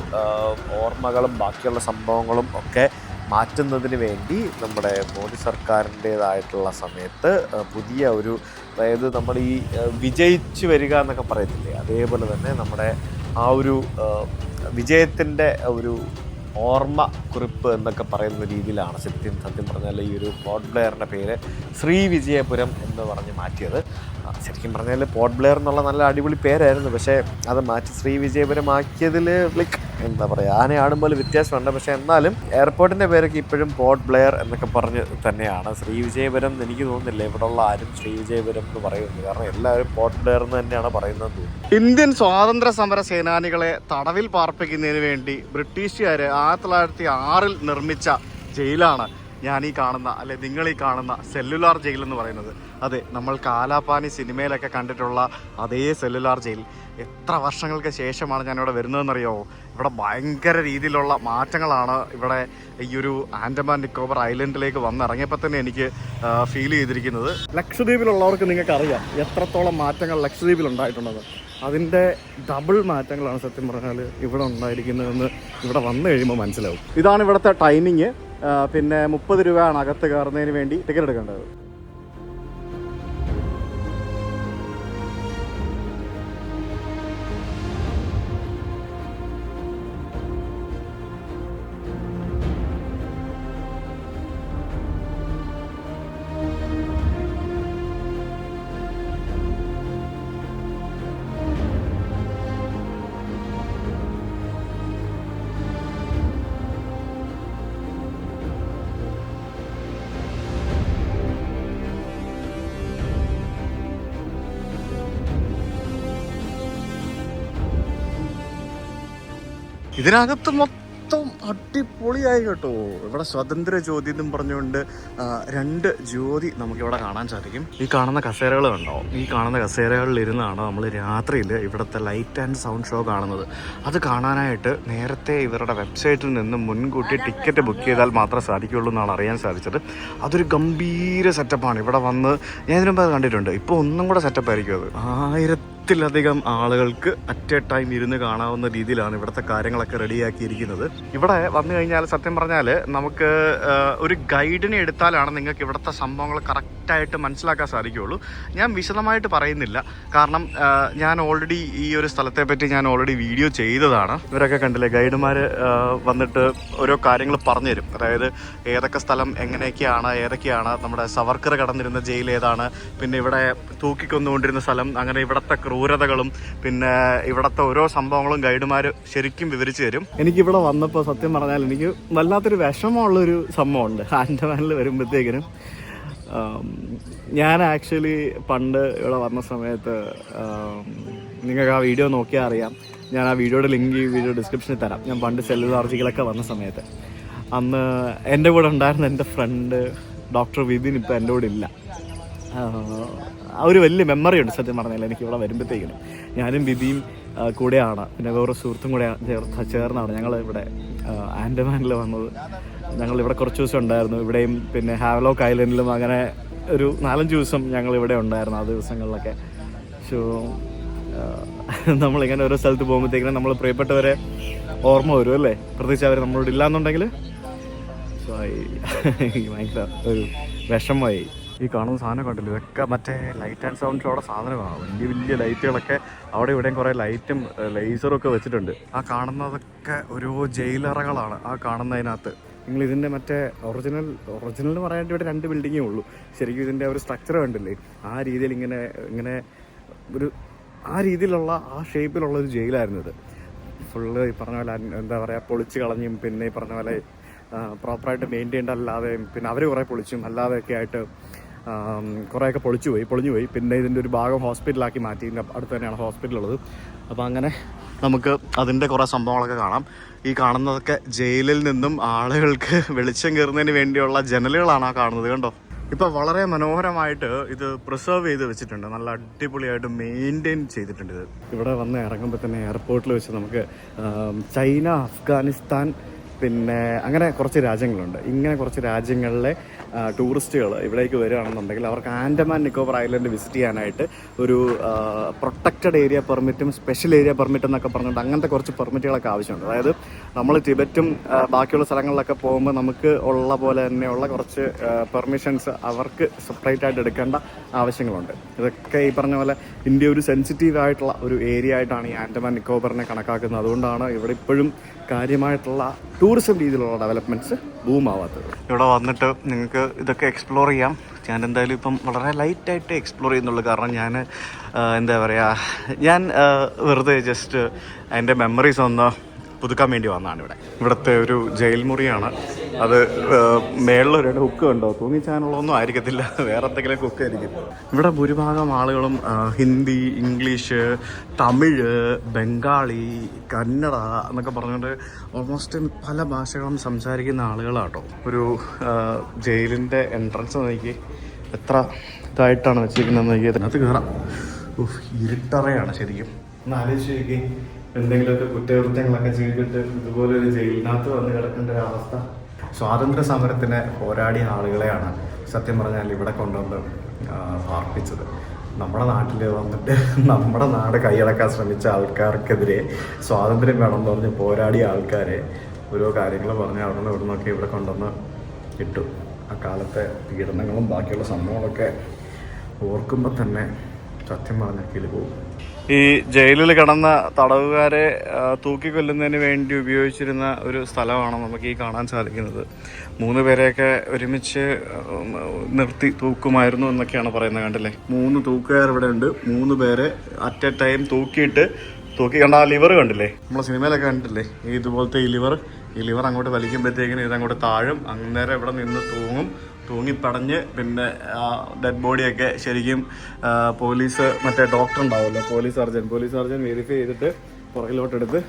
ഓർമ്മകളും ബാക്കിയുള്ള സംഭവങ്ങളും ഒക്കെ മാറ്റുന്നതിന് വേണ്ടി നമ്മുടെ മോദി സർക്കാരിൻ്റേതായിട്ടുള്ള സമയത്ത് പുതിയ ഒരു, അതായത് നമ്മൾ ഈ വിജയിച്ച് വരിക എന്നൊക്കെ പറയത്തില്ലേ, അതേപോലെ തന്നെ നമ്മുടെ ആ ഒരു വിജയത്തിൻ്റെ ഒരു ഓർമ്മ കുറിപ്പ് എന്നൊക്കെ പറയുന്ന രീതിയിലാണ് സത്യം പറഞ്ഞാൽ ഈ ഒരു പോർട്ട് ബ്ലെയറിൻ്റെ പേര് ശ്രീവിജയപുരം എന്ന് പറഞ്ഞ് മാറ്റിയത്. ശരിക്കും പറഞ്ഞാൽ പോർട്ട് ബ്ലെയർ എന്നുള്ള നല്ല അടിപൊളി പേരായിരുന്നു, പക്ഷേ അത് മാറ്റി ശ്രീവിജയപുരം ആക്കിയതിൽ എന്താ പറയുക, ആനെ ആടുമ്പോൾ വ്യത്യാസമുണ്ട്. പക്ഷേ എന്നാലും എയർപോർട്ടിൻ്റെ പേരൊക്കെ ഇപ്പോഴും പോർട്ട് ബ്ലെയർ എന്നൊക്കെ പറഞ്ഞ് തന്നെയാണ്. ശ്രീവിജയപുരം എനിക്ക് തോന്നുന്നില്ല ഇവിടെയുള്ള ആരും ശ്രീവിജയപുരം എന്ന് പറയുന്നത്, കാരണം എല്ലാവരും പോർട്ട് ബ്ലെയർ എന്ന് തന്നെയാണ് പറയുന്നത് തോന്നുന്നു. ഇന്ത്യൻ സ്വാതന്ത്ര്യ സമര സേനാനികളെ തടവിൽ പാർപ്പിക്കുന്നതിന് വേണ്ടി ബ്രിട്ടീഷുകാർ 1906 നിർമ്മിച്ച ജയിലാണ് ഞാൻ ഈ കാണുന്ന, അല്ലെ നിങ്ങൾ ഈ കാണുന്ന സെല്ലുലാർ ജയിൽ എന്ന് പറയുന്നത്. അതെ, നമ്മൾ കാലാപാനി സിനിമയിലൊക്കെ കണ്ടിട്ടുള്ള അതേ സെല്ലുലാർ ജയിൽ. എത്ര വർഷങ്ങൾക്ക് ശേഷമാണ് ഞാനിവിടെ വരുന്നതെന്നറിയോ? ഇവിടെ ഭയങ്കര രീതിയിലുള്ള മാറ്റങ്ങളാണ് ഇവിടെ ഈ ഒരു ആൻഡമാൻ നിക്കോബർ ഐലൻഡിലേക്ക് വന്നിറങ്ങിയപ്പോൾ തന്നെ എനിക്ക് ഫീൽ ചെയ്തിരിക്കുന്നത്. ലക്ഷദ്വീപിലുള്ളവർക്ക് നിങ്ങൾക്കറിയാം എത്രത്തോളം മാറ്റങ്ങൾ ലക്ഷദ്വീപിൽ ഉണ്ടായിട്ടുണ്ടെന്ന്. അതിൻ്റെ ഡബിൾ മാറ്റങ്ങളാണ് സത്യം പറഞ്ഞാൽ ഇവിടെ ഉണ്ടായിരിക്കുന്നതെന്ന് ഇവിടെ വന്നു കഴിയുമ്പോൾ മനസ്സിലാവും. ഇതാണ് ഇവിടുത്തെ ടൈമിങ്. പിന്നെ 30 രൂപയാണ് അകത്ത് കയറുന്നതിന് വേണ്ടി ടിക്കറ്റ് എടുക്കേണ്ടത്. ഇതിനകത്ത് മൊത്തം അടിപൊളിയായി കേട്ടോ. ഇവിടെ സ്വതന്ത്ര ജ്യോതി എന്നും പറഞ്ഞുകൊണ്ട് 2 ജ്യോതി നമുക്കിവിടെ കാണാൻ സാധിക്കും. ഈ കാണുന്ന കസേരകൾ കണ്ടോ? ഈ കാണുന്ന കസേരകളിൽ ഇരുന്നാണ് നമ്മൾ രാത്രിയിൽ ഇവിടുത്തെ ലൈറ്റ് ആൻഡ് സൗണ്ട് ഷോ കാണുന്നത്. അത് കാണാനായിട്ട് നേരത്തെ ഇവരുടെ വെബ്സൈറ്റിൽ നിന്ന് മുൻകൂട്ടി ടിക്കറ്റ് ബുക്ക് ചെയ്താൽ മാത്രമേ സാധിക്കുകയുള്ളൂ എന്നാണ് അറിയാൻ സാധിച്ചത്. അതൊരു ഗംഭീര സെറ്റപ്പാണ്. ഇവിടെ വന്ന് ഞാൻ ഇതിനു മുമ്പ് അത് കണ്ടിട്ടുണ്ട്, ഇപ്പോൾ ഒന്നും കൂടെ സെറ്റപ്പ് ആയിരിക്കും അത്. 1000-ത്തിലധികം ആളുകൾക്ക് അറ്റ് എ ടൈം ഇരുന്ന് കാണാവുന്ന രീതിയിലാണ് ഇവിടുത്തെ കാര്യങ്ങളൊക്കെ റെഡിയാക്കിയിരിക്കുന്നത്. ഇവിടെ വന്നു കഴിഞ്ഞാൽ സത്യം പറഞ്ഞാൽ നമുക്ക് ഒരു ഗൈഡിനെ എടുത്താലാണ് നിങ്ങൾക്ക് ഇവിടുത്തെ സംഭവങ്ങൾ കറക്റ്റായിട്ട് മനസ്സിലാക്കാൻ സാധിക്കുകയുള്ളൂ. ഞാൻ വിശദമായിട്ട് പറയുന്നില്ല, കാരണം ഞാൻ ഓൾറെഡി ഈ ഒരു സ്ഥലത്തെ പറ്റി ഞാൻ ഓൾറെഡി വീഡിയോ ചെയ്തതാണ്. ഇവരൊക്കെ കണ്ടില്ലേ, ഗൈഡുമാർ വന്നിട്ട് ഓരോ കാര്യങ്ങൾ പറഞ്ഞുതരും. അതായത് ഏതൊക്കെ സ്ഥലം എങ്ങനെയൊക്കെയാണ്, ഏതൊക്കെയാണ് നമ്മുടെ സവർക്കർ കടന്നിരുന്ന ജയിൽ ഏതാണ്, പിന്നെ ഇവിടെ തൂക്കിക്കൊന്നുകൊണ്ടിരുന്ന സ്ഥലം, അങ്ങനെ ഇവിടുത്തെ ക്രൂരതകളും പിന്നെ ഇവിടുത്തെ ഓരോ സംഭവങ്ങളും ഗൈഡുമാർ ശരിക്കും വിവരിച്ചു തരും. എനിക്കിവിടെ വന്നപ്പോൾ സത്യം പറഞ്ഞാൽ എനിക്ക് വല്ലാത്തൊരു വിഷമമുള്ളൊരു സംഭവമുണ്ട്. ആൻഡമാനിൽ വരുമ്പോഴത്തേക്കിനും ഞാൻ ആക്ച്വലി പണ്ട് ഇവിടെ വന്ന സമയത്ത് നിങ്ങൾക്ക് ആ വീഡിയോ നോക്കിയാൽ അറിയാം. ഞാൻ ആ വീഡിയോയുടെ ലിങ്ക് ഈ വീഡിയോ ഡിസ്ക്രിപ്ഷനിൽ തരാം. ഞാൻ പണ്ട് സെല്ലുലാർജികളൊക്കെ വന്ന സമയത്ത് അന്ന് എൻ്റെ കൂടെ ഉണ്ടായിരുന്ന എൻ്റെ ഫ്രണ്ട് ഡോക്ടർ വിപിൻ ഇപ്പോൾ എൻ്റെ കൂടെ ഇല്ല. ഒരു വലിയ മെമ്മറി ഉണ്ട് സത്യം പറഞ്ഞാൽ എനിക്ക് ഇവിടെ വരുമ്പോഴത്തേക്കിനും. ഞാനും വിപിയും കൂടെയാണ്, പിന്നെ വേറെ സുഹൃത്തും കൂടെ ചേർന്നാണ് ഞങ്ങൾ ഇവിടെ ആൻഡമാനിൽ വന്നത്. ഞങ്ങളിവിടെ കുറച്ച് ദിവസം ഉണ്ടായിരുന്നു, ഇവിടെയും പിന്നെ ഹാവ്ലോക്ക് ഐലൻഡിലും. അങ്ങനെ ഒരു 4-5 ദിവസം ഞങ്ങൾ ഇവിടെ ഉണ്ടായിരുന്നു ആ ദിവസങ്ങളിലൊക്കെ. സോ നമ്മളിങ്ങനെ ഓരോ സ്ഥലത്ത് പോകുമ്പോഴത്തേക്കിനും നമ്മൾ പ്രിയപ്പെട്ടവരെ ഓർമ്മ വരും അല്ലേ, പ്രത്യേകിച്ച് അവർ നമ്മളോട് ഇല്ലയെന്നുണ്ടെങ്കിൽ. സോ ഭയങ്കര ഒരു വിഷമമായി. ഈ കാണുന്ന സാധനം കണ്ടില്ല, ഇതൊക്കെ മറ്റേ ലൈറ്റ് ആൻഡ് സൗണ്ട് ഷോയുടെ സാധനമാണ്. വലിയ വലിയ ലൈറ്റുകളൊക്കെ അവിടെ ഇവിടെയും കുറേ ലൈറ്റും ലേസറും ഒക്കെ വെച്ചിട്ടുണ്ട്. ആ കാണുന്നതൊക്കെ ഓരോ ജയിലറകളാണ് ആ കാണുന്നതിനകത്ത്. നിങ്ങൾ ഇതിൻ്റെ മറ്റേ ഒറിജിനൽ എന്ന് പറയാനായിട്ട് ഇവിടെ 2 ബിൽഡിങ്ങേ ഉള്ളൂ. ശരിക്കും ഇതിൻ്റെ ഒരു സ്ട്രക്ചർ കണ്ടില്ലേ, ആ രീതിയിൽ ഇങ്ങനെ ഒരു ആ രീതിയിലുള്ള ആ ഷേപ്പിലുള്ള ഒരു ജയിലായിരുന്നു ഇത്. ഫുള്ള് ഈ പറഞ്ഞ പോലെ എന്താ പറയുക, പൊളിച്ച് കളഞ്ഞും പിന്നെ ഈ പറഞ്ഞ പോലെ പ്രോപ്പറായിട്ട് മെയിൻറ്റെയിൻ അല്ലാതെയും, പിന്നെ അവർ കുറേ പൊളിച്ചും അല്ലാതെയൊക്കെ ആയിട്ട് കുറേയൊക്കെ പൊളിഞ്ഞു പോയി. പിന്നെ ഇതിൻ്റെ ഒരു ഭാഗം ഹോസ്പിറ്റലാക്കി മാറ്റി. ഇതിൻ്റെ അടുത്ത് തന്നെയാണ് ഹോസ്പിറ്റലുള്ളത്. അപ്പോൾ അങ്ങനെ നമുക്ക് അതിൻ്റെ കുറേ സംഭവങ്ങളൊക്കെ കാണാം. ഈ കാണുന്നതൊക്കെ ജയിലിൽ നിന്നും ആളുകൾക്ക് വെളിച്ചം കയറുന്നതിന് വേണ്ടിയുള്ള ജനലുകളാണ് ആ കാണുന്നത്, കണ്ടോ? ഇപ്പോൾ വളരെ മനോഹരമായിട്ട് ഇത് പ്രിസർവ് ചെയ്ത് വെച്ചിട്ടുണ്ട്, നല്ല അടിപൊളിയായിട്ട് മെയിൻറ്റെയിൻ ചെയ്തിട്ടുണ്ട് ഇത്. ഇവിടെ വന്ന് ഇറങ്ങുമ്പോൾ തന്നെ എയർപോർട്ടിൽ വെച്ച് നമുക്ക് ചൈന, അഫ്ഗാനിസ്ഥാൻ, പിന്നെ അങ്ങനെ കുറച്ച് രാജ്യങ്ങളുണ്ട്. ഇങ്ങനെ കുറച്ച് രാജ്യങ്ങളിലെ ടൂറിസ്റ്റുകൾ ഇവിടേക്ക് വരികയാണെന്നുണ്ടെങ്കിൽ അവർക്ക് ആൻഡമാൻ നിക്കോബർ ഐലൻഡ് വിസിറ്റ് ചെയ്യാനായിട്ട് ഒരു പ്രൊട്ടക്റ്റഡ് ഏരിയ പെർമിറ്റും സ്പെഷ്യൽ ഏരിയ പെർമിറ്റ് എന്നൊക്കെ പറഞ്ഞുകൊണ്ട് അങ്ങനത്തെ കുറച്ച് പെർമിറ്റുകളൊക്കെ ആവശ്യമുണ്ട്. അതായത് നമ്മൾ ടിബറ്റും ബാക്കിയുള്ള സ്ഥലങ്ങളിലൊക്കെ പോകുമ്പോൾ നമുക്ക് ഉള്ള പോലെ തന്നെയുള്ള കുറച്ച് പെർമിഷൻസ് അവർക്ക് സെപ്പറേറ്റ് ആയിട്ട് എടുക്കേണ്ട ആവശ്യങ്ങളുണ്ട്. ഇതൊക്കെ ഈ പറഞ്ഞ പോലെ ഇന്ത്യ ഒരു സെൻസിറ്റീവ് ആയിട്ടുള്ള ഒരു ഏരിയ ആയിട്ടാണ് ഈ ആൻഡമാൻ നിക്കോബറിനെ കണക്കാക്കുന്നത്. അതുകൊണ്ടാണ് ഇവിടെ ഇപ്പോഴും കാര്യമായിട്ടുള്ള ടൂറിസം രീതിയിലുള്ള ഡെവലപ്മെൻറ്റ്സ് ബൂമാവാത്തത്. ഇവിടെ വന്നിട്ട് നിങ്ങൾക്ക് ഇതൊക്കെ എക്സ്പ്ലോർ ചെയ്യാം. ഞാൻ എന്തായാലും ഇപ്പം വളരെ ലൈറ്റായിട്ട് എക്സ്പ്ലോർ ചെയ്യുന്നുള്ളൂ. കാരണം ഞാൻ എന്താ പറയുക, ഞാൻ വെറുതെ ജസ്റ്റ് എൻ്റെ മെമ്മറീസ് ഒന്ന് പുതുക്കാൻ വേണ്ടി വന്നതാണ്. ഇവിടുത്തെ ഒരു ജയിൽ മുറിയാണ്. അത് മേളിലൊരു ഹുക്ക് ഉണ്ടോ, തൂങ്ങിച്ചാനുള്ളതൊന്നും ആയിരിക്കത്തില്ല, വേറെ എന്തെങ്കിലും കുക്ക് ആയിരിക്കും. ഇവിടെ ഭൂരിഭാഗം ആളുകളും ഹിന്ദി, ഇംഗ്ലീഷ്, തമിഴ്, ബംഗാളി, കന്നഡ എന്നൊക്കെ പറഞ്ഞുകൊണ്ട് ഓൾമോസ്റ്റ് പല ഭാഷകളും സംസാരിക്കുന്ന ആളുകളാട്ടോ. ഒരു ജയിലിൻ്റെ എൻട്രൻസ് നോക്കി എത്ര ഇതായിട്ടാണ് വെച്ചിരിക്കുന്നതെന്ന് നോക്കി. അതിനകത്ത് കയറാം. ഇരുട്ടറയാണ് ശരിക്കും. ഒന്ന് ആലോചിച്ച് നോക്കി, എന്തെങ്കിലുമൊക്കെ കുറ്റകൃത്യങ്ങളൊക്കെ ചെയ്തിട്ട് ഇതുപോലെ ഒരു ജയിലിനകത്ത് വന്ന് കിടക്കേണ്ട ഒരു അവസ്ഥ. സ്വാതന്ത്ര്യ സമരത്തിന് പോരാടിയ ആളുകളെയാണ് സത്യം പറഞ്ഞാൽ ഇവിടെ കൊണ്ടുവന്ന് പാർപ്പിച്ചത്. നമ്മുടെ നാട്ടിൽ വന്നിട്ട് നമ്മുടെ നാട് കൈയടക്കാൻ ശ്രമിച്ച ആൾക്കാർക്കെതിരെ സ്വാതന്ത്ര്യം വേണമെന്ന് പറഞ്ഞ് പോരാടിയ ആൾക്കാരെ ഓരോ കാര്യങ്ങൾ പറഞ്ഞ് അവിടെ നിന്ന് ഇവിടെ നിന്നൊക്കെ ഇവിടെ കൊണ്ടുവന്ന് ഇട്ടു. ആ കാലത്തെ പീഡനങ്ങളും ബാക്കിയുള്ള സംഭവങ്ങളൊക്കെ ഓർക്കുമ്പോൾ തന്നെ സത്യം പറഞ്ഞ കിളി പോകും. ഈ ജയിലിൽ കിടന്ന തടവുകാരെ തൂക്കിക്കൊല്ലുന്നതിന് വേണ്ടി ഉപയോഗിച്ചിരുന്ന ഒരു സ്ഥലമാണ് നമുക്ക് ഈ കാണാൻ സാധിക്കുന്നത്. 3 പേരെയൊക്കെ ഒരുമിച്ച് നിർത്തി തൂക്കുമായിരുന്നു എന്നൊക്കെയാണ് പറയുന്നത്. കണ്ടില്ലേ, 3 തൂക്കുകാർ ഇവിടെ ഉണ്ട്. 3 പേരെ അറ്റ് എ ടൈം തൂക്കി കണ്ട ആ ലിവർ കണ്ടില്ലേ, നമ്മളെ സിനിമയിലൊക്കെ കണ്ടിട്ടില്ലേ, ഈ ഇതുപോലത്തെ ഈ ലിവർ അങ്ങോട്ട് വലിക്കുമ്പോഴത്തേക്കിനും ഇതങ്ങോട്ട് താഴും. അന്നേരം ഇവിടെ നിന്ന് തൂങ്ങിപ്പടഞ്ഞ് പിന്നെ ഡെഡ് ബോഡിയൊക്കെ ശരിക്കും പോലീസ്, മറ്റേ ഡോക്ടർ ഉണ്ടാവുമല്ലോ, പോലീസ് സർജൻ വെരിഫൈ ചെയ്തിട്ട് പുറകിലോട്ടെടുത്ത്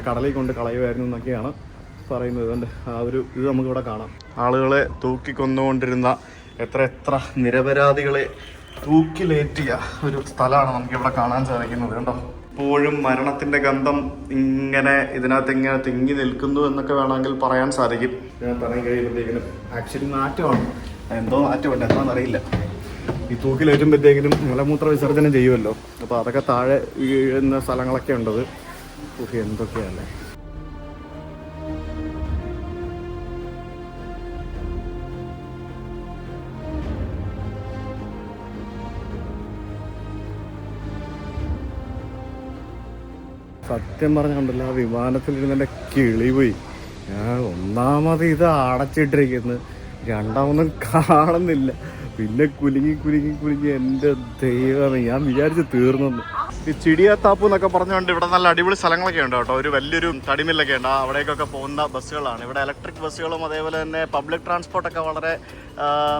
കടലിൽ കൊണ്ട് കളയുമായിരുന്നു എന്നൊക്കെയാണ് പറയുന്നത്. അതുകൊണ്ട് ആ ഒരു ഇത് നമുക്കിവിടെ കാണാം. ആളുകളെ തൂക്കിക്കൊന്നുകൊണ്ടിരുന്ന എത്ര നിരപരാധികളെ തൂക്കിലേറ്റിയ ഒരു സ്ഥലമാണ് നമുക്കിവിടെ കാണാൻ സാധിക്കുന്നത്. കണ്ടോ, എപ്പോഴും മരണത്തിൻ്റെ ഗന്ധം ഇങ്ങനെ ഇതിനകത്ത് ഇങ്ങനെ തിങ്ങി നിൽക്കുന്നു എന്നൊക്കെ വേണമെങ്കിൽ പറയാൻ സാധിക്കും. ഇതിനകത്ത് ഇറങ്ങി കഴിയുമ്പോഴത്തേക്കിനും ആക്ച്വലി നാറ്റമാണ്, എന്തോ നാറ്റമുണ്ട്, എന്താണെന്നറിയില്ല. ഈ തൂക്കിലേറ്റുമ്പോഴത്തേക്കിനും മലമൂത്ര വിസർജനം ചെയ്യുമല്ലോ, അപ്പോൾ അതൊക്കെ താഴെ വീഴുന്ന സ്ഥലങ്ങളൊക്കെ ഉണ്ടത്. എന്തൊക്കെയല്ലേ. സത്യം പറഞ്ഞുകൊണ്ടല്ല, ആ വിമാനത്തിലിരുന്നെൻ്റെ കിളി പോയി. ഞാൻ ഒന്നാമത് ഇത് അടച്ചിട്ടിരിക്കുന്നു, രണ്ടാമതും കാണുന്നില്ല, പിന്നെ കുലുങ്ങി എൻ്റെ ദൈവമേ, ഞാൻ വിചാരിച്ച് തീർന്നു. ഈ ചിടിയാത്താപ്പ് എന്നൊക്കെ പറഞ്ഞുകൊണ്ട് ഇവിടെ നല്ല അടിപൊളി സ്ഥലങ്ങളൊക്കെ ഉണ്ട് കേട്ടോ. ഒരു വലിയൊരു തടിമില്ലൊക്കെ ഉണ്ട്. അവിടേക്കൊക്കെ പോകുന്ന ബസ്സുകളാണ് ഇവിടെ. ഇലക്ട്രിക് ബസ്സുകളും അതേപോലെ തന്നെ പബ്ലിക് ട്രാൻസ്പോർട്ടൊക്കെ വളരെ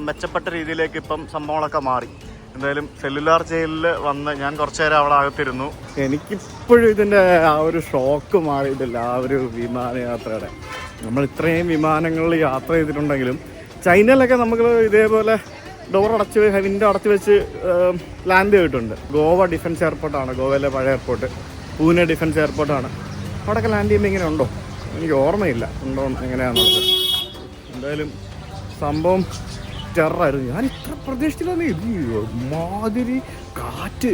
മെച്ചപ്പെട്ട രീതിയിലേക്ക് ഇപ്പം സംഭവങ്ങളൊക്കെ മാറി. എന്തായാലും സെല്ലുലാർ ജയിലിൽ വന്ന് ഞാൻ കുറച്ചു നേരം അവിടെ അകത്തിരുന്നു. എനിക്കിപ്പോഴും ഇതിൻ്റെ ആ ഒരു ഷോക്ക് മാറിയിട്ടില്ല. ആ ഒരു വിമാനയാത്രയുടെ, നമ്മൾ ഇത്രയും വിമാനങ്ങളിൽ യാത്ര ചെയ്തിട്ടുണ്ടെങ്കിലും ചൈനയിലൊക്കെ നമുക്ക് ഇതേപോലെ ഡോർ വിൻഡോ അടച്ചു വെച്ച് ലാൻഡ് ചെയ്തിട്ടുണ്ട്. ഗോവ ഡിഫൻസ് എയർപോർട്ടാണ്, ഗോവയിലെ പഴയ എയർപോർട്ട്. പൂനെ ഡിഫൻസ് എയർപോർട്ടാണ്. അവിടെയൊക്കെ ലാൻഡ് ചെയ്യുമ്പോൾ ഇങ്ങനെ ഉണ്ടോ, എനിക്ക് ഓർമ്മയില്ല ഉണ്ടോ എങ്ങനെയാണെന്നുള്ളത്. എന്തായാലും സംഭവം ടെററായിരുന്നു. ഞാൻ ഇത്ര പ്രതീക്ഷിച്ചില്ല. മാതിരി കാറ്റ്,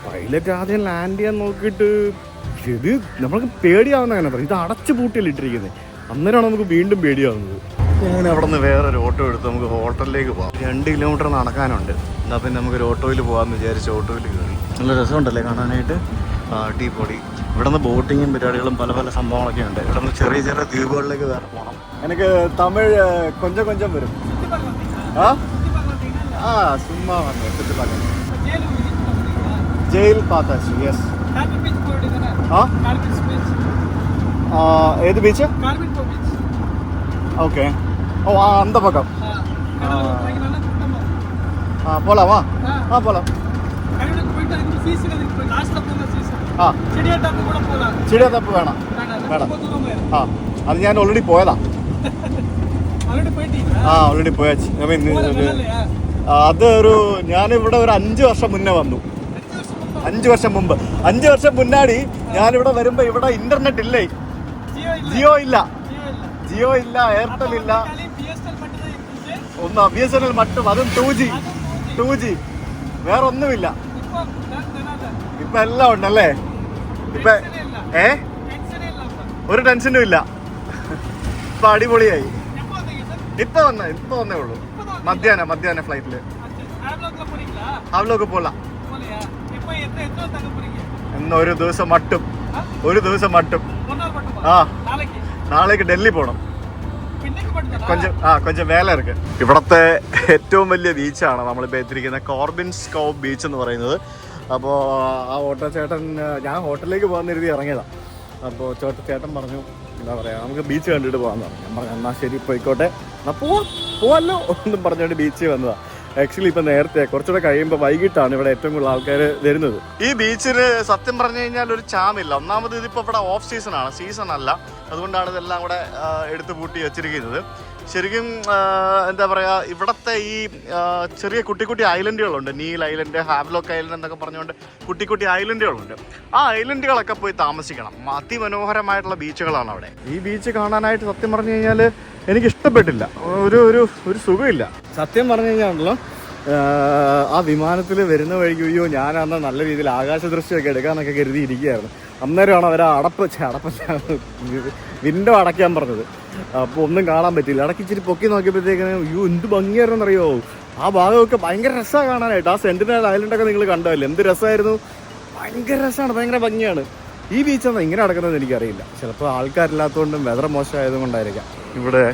പൈലറ്റ് ആദ്യം ലാൻഡ് ചെയ്യാൻ നോക്കിയിട്ട് ഇത് നമ്മൾക്ക് പേടിയാവുന്ന അങ്ങനെ പറയും. ഇത് അടച്ചു പൂട്ടിയല്ല ഇട്ടിരിക്കുന്നത്. അന്നേരമാണ് നമുക്ക് വീണ്ടും പേടിയാവുന്നത്. ഞാൻ അവിടെ നിന്ന് വേറൊരു ഓട്ടോ എടുത്ത് നമുക്ക് ഹോട്ടലിലേക്ക് പോകാം. 2 കിലോമീറ്റർ നടക്കാനുണ്ട്. എന്നാൽ പിന്നെ നമുക്കൊരു ഓട്ടോയിൽ പോകാമെന്ന് വിചാരിച്ച് ഓട്ടോയിൽ കയറി. നല്ല രസമുണ്ടല്ലേ കാണാനായിട്ട്, അടിപൊളി. ഇവിടെ നിന്ന് ബോട്ടിങ്ങും പരിപാടികളും പല പല സംഭവങ്ങളൊക്കെ ഉണ്ട്. ഇവിടെ നിന്ന് ചെറിയ ചെറിയ ദ്വീപുകളിലേക്ക് വേറെ പോകണം. എനിക്ക് തമിഴ് കൊഞ്ചം വരും. സുമ്മാ വന്നു ജയിൽ പാത്താച്ചു. യെസ്. ഏത് ബീച്ച്? ஓகே. ஓ அந்த பக்கம். போலாமா? போலாம். ചിടിയാത്താപ്പ് വേണം. അത് ഞാൻ ഓൾറെഡി പോയതാ. ഓൾറെഡി പോയാച്ച്. അത് ഞാനിവിടെ ഒരു 5 വർഷം മുന്നേ വന്നു. 5 വർഷം മുമ്പ്. 5 വർഷം മുന്നാടി ഞാനിവിടെ വരുമ്പോ ഇവിടെ ഇന്റർനെറ്റ് ഇല്ലേ, ജിയോ ഇല്ല, എയർടെൽ ഇല്ല, ഒന്ന് BSNL മട്ടും, അതും 2G, വേറെ ഒന്നുമില്ല. ഇപ്പൊ എല്ലാം ഉണ്ടല്ലേ. ഇപ്പൊ ഒരു ടെൻഷനും ഇല്ല. ഇപ്പൊ അടിപൊളിയായി. ഇപ്പൊ വന്നേ ഉള്ളൂ. മധ്യാഹ്ന ഫ്ലൈറ്റില്. അവളൊക്കെ പോലാം. ഒരു ദിവസം മട്ടും ആ നാളേക്ക് ഡൽഹി പോകണം. കൊഞ്ചം വേല ഇருக்கு. ഇവിടത്തെ ഏറ്റവും വലിയ ബീച്ചാണ് നമ്മളിപ്പോൾ എത്തിയിരിക്കുന്ന കോർബിൻസ് കോവ് ബീച്ച് എന്ന് പറയുന്നത്. അപ്പോൾ ആ ഓട്ടോ ചേട്ടൻ, ഞാൻ ഹോട്ടലിലേക്ക് പോകാൻ കരുതി ഇറങ്ങിയതാണ്. അപ്പോൾ ചേട്ടൻ പറഞ്ഞു എന്താ പറയുക, നമുക്ക് ബീച്ച് കണ്ടിട്ട് പോകാമെന്ന് പറഞ്ഞു. ഞാൻ പറഞ്ഞു എന്നാൽ ശരി പോയിക്കോട്ടെ, എന്നാൽ പോവാമല്ലോ ഒന്നും പറഞ്ഞുകൊണ്ട് ബീച്ചിൽ വന്നതാണ്. ആക്ച്വലി ഇപ്പം നേരത്തെ കുറച്ചുകൂടെ കഴിയുമ്പോൾ വൈകിട്ടാണ് ഇവിടെ ഏറ്റവും കൂടുതൽ ആൾക്കാർ വരുന്നത്. ഈ ബീച്ചിന് സത്യം പറഞ്ഞു കഴിഞ്ഞാൽ ഒരു ചാമില്ല. ഒന്നാമത് ഇതിപ്പോൾ ഇവിടെ ഓഫ് സീസൺ അല്ല, അതുകൊണ്ടാണ് ഇതെല്ലാം കൂടെ എടുത്തു പൂട്ടി വെച്ചിരിക്കുന്നത്. ശരിക്കും എന്താ പറയുക, ഇവിടുത്തെ ഈ ചെറിയ കുട്ടി ഐലൻഡുകളുണ്ട്, നീൽ ഐലൻഡ്, ഹാവ്ലോക്ക് ഐലൻഡ് എന്നൊക്കെ പറഞ്ഞുകൊണ്ട് കുട്ടി ഐലൻഡുകളുണ്ട്. ആ ഐലൻഡുകളൊക്കെ പോയി താമസിക്കണം. അതിമനോഹരമായിട്ടുള്ള ബീച്ചുകളാണ് അവിടെ. ഈ ബീച്ച് കാണാനായിട്ട് സത്യം പറഞ്ഞു കഴിഞ്ഞാൽ എനിക്ക് ഇഷ്ടപ്പെട്ടില്ല, ഒരു സുഖമില്ല. സത്യം പറഞ്ഞു കഴിഞ്ഞാണല്ലോ, ആ വിമാനത്തിൽ വരുന്ന വഴിക്ക് അയ്യോ ഞാൻ അന്ന് നല്ല രീതിയിൽ ആകാശ ദൃശ്യമൊക്കെ എടുക്കാനൊക്കെ കരുതി ഇരിക്കുകയായിരുന്നു. അന്നേരമാണ് അവർ വിൻഡോ അടയ്ക്കാൻ പറഞ്ഞത്. അപ്പോൾ ഒന്നും കാണാൻ പറ്റില്ല. ഇടയ്ക്ക് ഇച്ചിരി പൊക്കി നോക്കിയപ്പോഴത്തേക്കിന് അയ്യോ എന്ത് ഭംഗിയായിരുന്നെന്നറിയോ. ആ ഭാഗമൊക്കെ ഭയങ്കര രസമാണ് കാണാനായിട്ട്. ആ സെന്റിനൽ ഐലൻഡൊക്കെ നിങ്ങൾ കണ്ടതല്ലേ, എന്ത് രസമായിരുന്നു. ഭയങ്കര രസമാണ്, ഭയങ്കര ഭംഗിയാണ്. ഈ ബീച്ചൊന്നും ഇങ്ങനെ നടക്കുന്നത് എനിക്കറിയില്ല. ചിലപ്പോൾ ആൾക്കാരില്ലാത്തതുകൊണ്ടും വെതർ മോശമായതും കൊണ്ടായിരിക്കാം. ഇവിടെ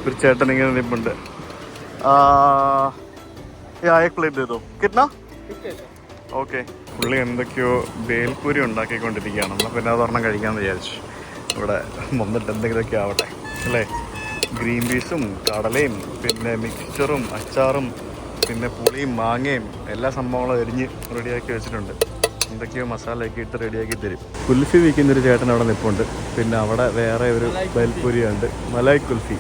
ഒരു ചേട്ടൻ ഇങ്ങനെ നിൽപ്പുണ്ട്. ഓക്കെ, പുള്ളി എന്തൊക്കെയോ ബേൽപൂരി ഉണ്ടാക്കിക്കൊണ്ടിരിക്കുകയാണ്. എന്നാൽ പിന്നെ അതൊരെണ്ണം കഴിക്കാമെന്ന് വിചാരിച്ചു. ഇവിടെ വന്നിട്ട് എന്തെങ്കിലുമൊക്കെ ആവട്ടെ അല്ലേ. ഗ്രീൻ പീസും കടലയും പിന്നെ മിക്സ്ചറും അച്ചാറും പിന്നെ പുളിയും മാങ്ങയും എല്ലാ സംഭവങ്ങളും എരിഞ്ഞ് റെഡിയാക്കി വെച്ചിട്ടുണ്ട്. എന്തൊക്കെയോ മസാലയൊക്കെ ഇട്ട് റെഡിയാക്കി തരും. കുൽഫി വിൽക്കുന്നൊരു ചേട്ടൻ അവിടെ നിൽപ്പുണ്ട്. പിന്നെ അവിടെ വേറെ ഒരു ബേൽപൂരി ഉണ്ട്, മലായ് കുൽഫി.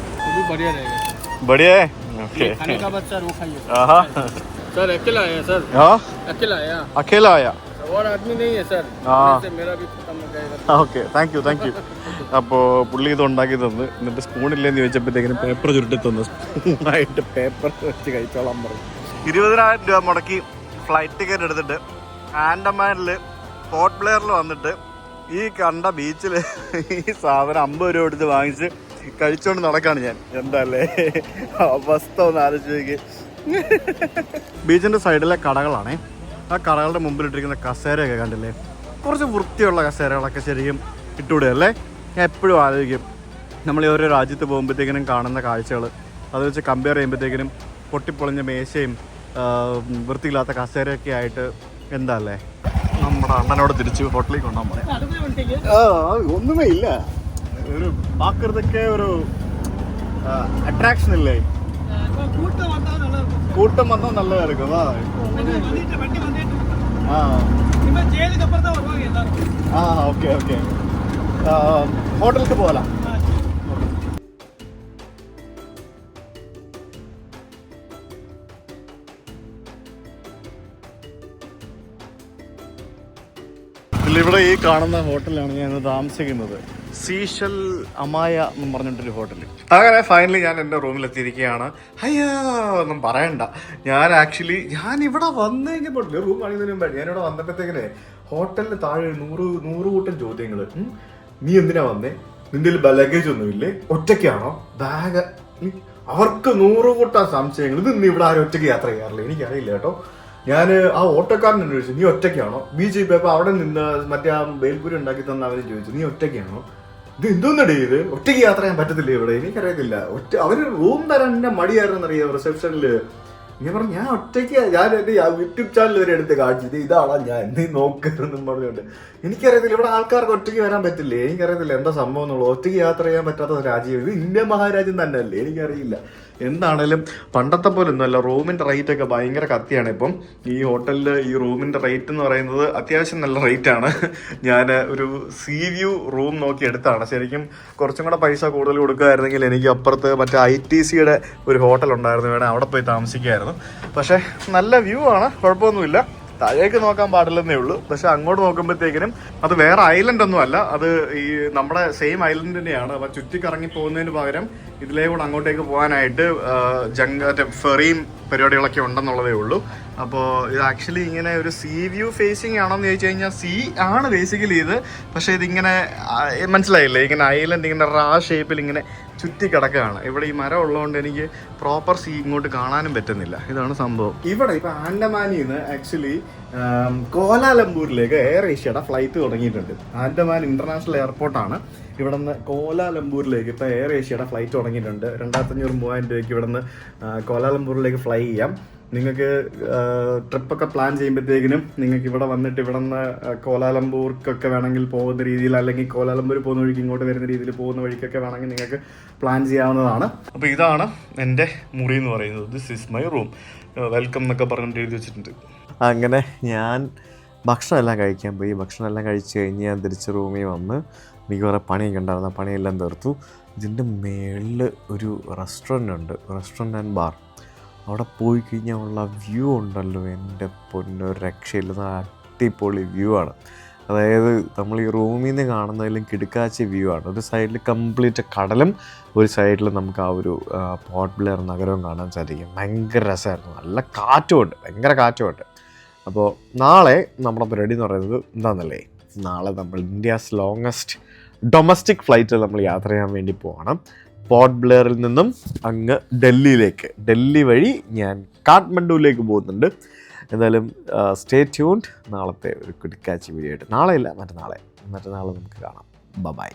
बढ़िया है, ओके। खाने का बच्चा वो खाइए। हाँ सर, अकेला आया सर। हाँ अकेला आया और आदमी नहीं है सर। हाँ मेरा भी खत्म हो जाएगा। Okay, thank you. അപ്പോൾ പുള്ളി ഇത് ഉണ്ടാക്കി തന്നു. എന്നിട്ട് സ്പൂണില്ലെന്ന് ചോദിച്ചപ്പോഴത്തേക്കിനും പേപ്പർ ചുരുട്ടി തന്നു. സ്പൂണായിട്ട് പേപ്പർ വെച്ച് കഴിച്ചോളാൻ പറഞ്ഞു. 20,000 രൂപ മുടക്കി ഫ്ലൈറ്റ് ടിക്കറ്റ് എടുത്തിട്ട് ആൻഡമാനിൽ പോർട്ട് ബ്ലെയറിൽ വന്നിട്ട് ഈ കണ്ട ബീച്ചിൽ ഈ സാധനം 50 രൂപ എടുത്ത് വാങ്ങിച്ച് കഴിച്ചോണ്ട് നടക്കാണ് ഞാൻ. എന്താല്ലേ അവസ്ഥ ഒന്ന് ആലോചിച്ച്. ബീച്ചിന്റെ സൈഡിലെ കടകളാണേ. ആ കടകളുടെ മുമ്പിലിട്ടിരിക്കുന്ന കസേരയൊക്കെ കണ്ടില്ലേ, കുറച്ച് വൃത്തിയുള്ള കസേരകളൊക്കെ ശരിക്കും ഇട്ടുകൂടെ അല്ലേ. ഞാൻ എപ്പോഴും ആലോചിക്കും, നമ്മൾ ഈ ഓരോ രാജ്യത്ത് പോകുമ്പോഴത്തേക്കിനും കാണുന്ന കാഴ്ചകൾ അത് വെച്ച് കമ്പയർ ചെയ്യുമ്പോഴത്തേക്കിനും പൊട്ടിപ്പൊളിഞ്ഞ മേശയും വൃത്തിയില്ലാത്ത കസേരയൊക്കെ ആയിട്ട് എന്താ അല്ലേ. നമ്മുടെ അണ്ണനോട് തിരിച്ച് ഹോട്ടലിൽ കൊണ്ടുപോകാൻ പറയാം. ഒന്നുമേ ഇല്ല, ഒരു പാക്കുന്നതൊക്കെ ഒരു അട്രാക്ഷൻ ഇല്ലേ. കൂട്ടം വന്നാൽ നല്ലതായിരിക്കും. ഓക്കെ ഹോട്ടലിലേക്ക് പോകലാം. ഇവിടെ ഈ കാണുന്ന ഹോട്ടലാണ് ഞാൻ താമസിക്കുന്നത്. സീഷൽ അമായ എന്ന് പറഞ്ഞിട്ടൊരു ഹോട്ടൽ. അങ്ങനെ ഫൈനലി ഞാൻ എൻ്റെ റൂമിലെത്തിയിരിക്കുകയാണ്. അയ്യോ ഒന്നും പറയണ്ട. ഞാൻ ഇവിടെ വന്നു കഴിഞ്ഞപ്പോൾ റൂം പണിയുന്നതിന് മുമ്പ് ഞാനിവിടെ വന്നപ്പോഴത്തേക്കിനെ ഹോട്ടലിൽ താഴെ 100 കൂട്ടം ചോദ്യങ്ങൾ. നീ എന്തിനാ വന്നേ, നിന്റെ ലഗേജ് ഒന്നുമില്ലേ, ഒറ്റയ്ക്കാണോ, ബാഗ്, അവർക്ക് 100 കൂട്ടം സംശയങ്ങൾ. ഇത് നീ ഇവിടെ ആരും ഒറ്റയ്ക്ക് യാത്ര ചെയ്യാറില്ല. എനിക്കറിയില്ല കേട്ടോ. ഞാൻ ആ ഓട്ടോക്കാരൻ ചോദിച്ചു നീ ഒറ്റയ്ക്കാണോ, BJP അപ്പോൾ അവിടെ നിന്ന് മറ്റേ ആ ബേൽപൂരി ഉണ്ടാക്കി തന്ന അവര് ചോദിച്ചു നീ ഒറ്റയ്ക്കാണോ. ഇത് എന്തോന്നടേ ഇത്, ഒറ്റയ്ക്ക് യാത്ര ചെയ്യാൻ പറ്റത്തില്ല ഇവിടെ. എനിക്കറിയത്തില്ല. അവര് റൂം തരാൻ എന്നെ മടിയായിരുന്നറിയാം റിസപ്ഷനില്. ഞാൻ പറഞ്ഞു ഞാൻ ഒറ്റയ്ക്ക്, ഞാൻ എൻ്റെ യൂട്യൂബ് ചാനൽ വരെ എടുത്ത് കാണിച്ചത് ഇതാണോ ഞാൻ, നീ നോക്കരുതെന്നും പറഞ്ഞുകൊണ്ട്. എനിക്കറിയത്തില്ല ഇവിടെ ആൾക്കാർക്ക് ഒറ്റയ്ക്ക് വരാൻ പറ്റില്ലേ. എനിക്കറിയത്തില്ല എന്താ സംഭവം എന്നുള്ളത്. ഒറ്റയ്ക്ക് യാത്ര ചെയ്യാൻ പറ്റാത്ത രാജ്യം ഇത് ഇന്ത്യൻ മഹാരാജ്യം തന്നെ അല്ലേ, എനിക്കറിയില്ല. എന്താണേലും പണ്ടത്തെ പോലെ ഒന്നുമല്ല. റൂമിൻ്റെ റേറ്റ് ഒക്കെ ഭയങ്കര കത്തിയാണ് ഇപ്പം. ഈ ഹോട്ടലിൽ ഈ റൂമിൻ്റെ റേറ്റ് എന്ന് പറയുന്നത് അത്യാവശ്യം നല്ല റേറ്റാണ്. ഞാൻ ഒരു സീ വ്യൂ റൂം നോക്കി എടുത്താണ്. ശരിക്കും കുറച്ചും കൂടെ പൈസ കൂടുതൽ കൊടുക്കുകയായിരുന്നെങ്കിൽ എനിക്ക് അപ്പുറത്ത് മറ്റേ ITCയുടെ ഒരു ഹോട്ടൽ ഉണ്ടായിരുന്നു, വേണേൽ അവിടെ പോയി താമസിക്കുകയായിരുന്നു. പക്ഷേ നല്ല വ്യൂ ആണ്, കുഴപ്പമൊന്നുമില്ല. താഴേക്ക് നോക്കാൻ പാടില്ലെന്നേ ഉള്ളൂ. പക്ഷെ അങ്ങോട്ട് നോക്കുമ്പോഴത്തേക്കിനും അത് വേറെ ഐലൻഡ് ഒന്നും അല്ല, അത് ഈ നമ്മുടെ സെയിം ഐലൻഡ് തന്നെയാണ്. അപ്പം ചുറ്റിക്കറങ്ങി പോകുന്നതിന് പകരം ഇതിലേ കൂടെ അങ്ങോട്ടേക്ക് പോകാനായിട്ട് ഫെറിയും പരിപാടികളൊക്കെ ഉണ്ടെന്നുള്ളതേ ഉള്ളൂ. അപ്പോൾ ഇത് ആക്ച്വലി ഇങ്ങനെ ഒരു സീ വ്യൂ ഫേസിങ് ആണോന്ന് ചോദിച്ചു കഴിഞ്ഞാൽ സീ ആണ് ബേസിക്കലി ഇത്. പക്ഷേ ഇതിങ്ങനെ മനസ്സിലായില്ലേ, ഇങ്ങനെ ഐലൻഡ് ഇങ്ങനെ ഷേപ്പിൽ ഇങ്ങനെ ചുറ്റിക്കിടക്കുകയാണ്. ഇവിടെ ഈ മരം ഉള്ളതുകൊണ്ട് എനിക്ക് പ്രോപ്പർ സീ ഇങ്ങോട്ട് കാണാനും പറ്റുന്നില്ല. ഇതാണ് സംഭവം. ഇവിടെ ഇപ്പൊ ആൻഡമാനിൽ നിന്ന് ആക്ച്വലി കോലാലംപൂരിലേക്ക് എയർ ഏഷ്യയുടെ ഫ്ലൈറ്റ് തുടങ്ങിയിട്ടുണ്ട്. ആൻഡമാൻ ഇന്റർനാഷണൽ എയർപോർട്ടാണ്. ഇവിടെ നിന്ന് കോലാലംപൂരിലേക്ക് ഇപ്പോൾ എയർ ഏഷ്യയുടെ ഫ്ലൈറ്റ് തുടങ്ങിയിട്ടുണ്ട്. 2500-3000 രൂപയ്ക്ക് ഇവിടെ നിന്ന് കോലാലംപൂരിലേക്ക് ഫ്ലൈ ചെയ്യാം. നിങ്ങൾക്ക് ട്രിപ്പൊക്കെ പ്ലാൻ ചെയ്യുമ്പോഴത്തേക്കിനും നിങ്ങൾക്ക് ഇവിടെ വന്നിട്ട് ഇവിടെ നിന്ന് കോലാലംപൂർക്കൊക്കെ വേണമെങ്കിൽ പോകുന്ന രീതിയിൽ, അല്ലെങ്കിൽ കോലാലംപൂർ പോകുന്ന വഴിക്ക് ഇങ്ങോട്ട് വരുന്ന രീതിയിൽ പോകുന്ന വഴിക്കൊക്കെ വേണമെങ്കിൽ നിങ്ങൾക്ക് പ്ലാൻ ചെയ്യാവുന്നതാണ്. അപ്പോൾ ഇതാണ് എൻ്റെ മുറി എന്ന് പറയുന്നത്. This is my room. Welcome എന്നൊക്കെ പറഞ്ഞിട്ട് എഴുതി വെച്ചിട്ടുണ്ട്. അങ്ങനെ ഞാൻ ഭക്ഷണമെല്ലാം കഴിക്കാൻ പോയി. ഭക്ഷണമെല്ലാം കഴിച്ച് കഴിഞ്ഞ് ഞാൻ തിരിച്ച് റൂമിൽ വന്ന് എനിക്ക് കുറേ പണിയൊക്കെ ഉണ്ടായിരുന്നു. ആ പണിയെല്ലാം തീർത്തു. ഇതിൻ്റെ മേളിൽ ഒരു റെസ്റ്റോറൻ്റ് ഉണ്ട്, റെസ്റ്റോറൻറ്റ് ആൻഡ് ബാർ. അവിടെ പോയി കഴിഞ്ഞാൽ ഉള്ള വ്യൂ ഉണ്ടല്ലോ, എൻ്റെ പൊന്നൊരു രക്ഷയില്ല, അടിപൊളി വ്യൂ ആണ്. അതായത് നമ്മൾ ഈ റൂമിൽ നിന്ന് കാണുന്നതിലും കിടുക്കാച്ച വ്യൂ ആണ്. ഒരു സൈഡിൽ കംപ്ലീറ്റ് കടലും ഒരു സൈഡിൽ നമുക്ക് ആ ഒരു പോർട്ട് ബ്ലെയർ നഗരവും കാണാൻ സാധിക്കും. ഭയങ്കര രസമായിരുന്നു. നല്ല കാറ്റുമുണ്ട്, ഭയങ്കര കാറ്റുമുണ്ട്. അപ്പോൾ നാളെ നമ്മുടെ പരിപാടി എന്ന് പറയുന്നത് എന്താണെന്നല്ലേ, നാളെ നമ്മൾ ഇന്ത്യാസ് ലോങ്ങസ്റ്റ് ഡൊമസ്റ്റിക് ഫ്ലൈറ്റിൽ നമ്മൾ യാത്ര ചെയ്യാൻ വേണ്ടി പോകണം. പോർട്ട് ബ്ലെയറിൽ നിന്നും അങ്ങ് ഡൽഹിയിലേക്ക്, ഡൽഹി വഴി ഞാൻ കാഠ്മണ്ഡുവിലേക്ക് പോകുന്നുണ്ട്. എന്തായാലും സ്റ്റേ ട്യൂൺഡ്. നാളത്തെ ഒരു കിടക്കാച്ചി വീഡിയോ ആയിട്ട്, നാളെയില്ല മറ്റന്നാളെ നമുക്ക് കാണാം. ബൈ.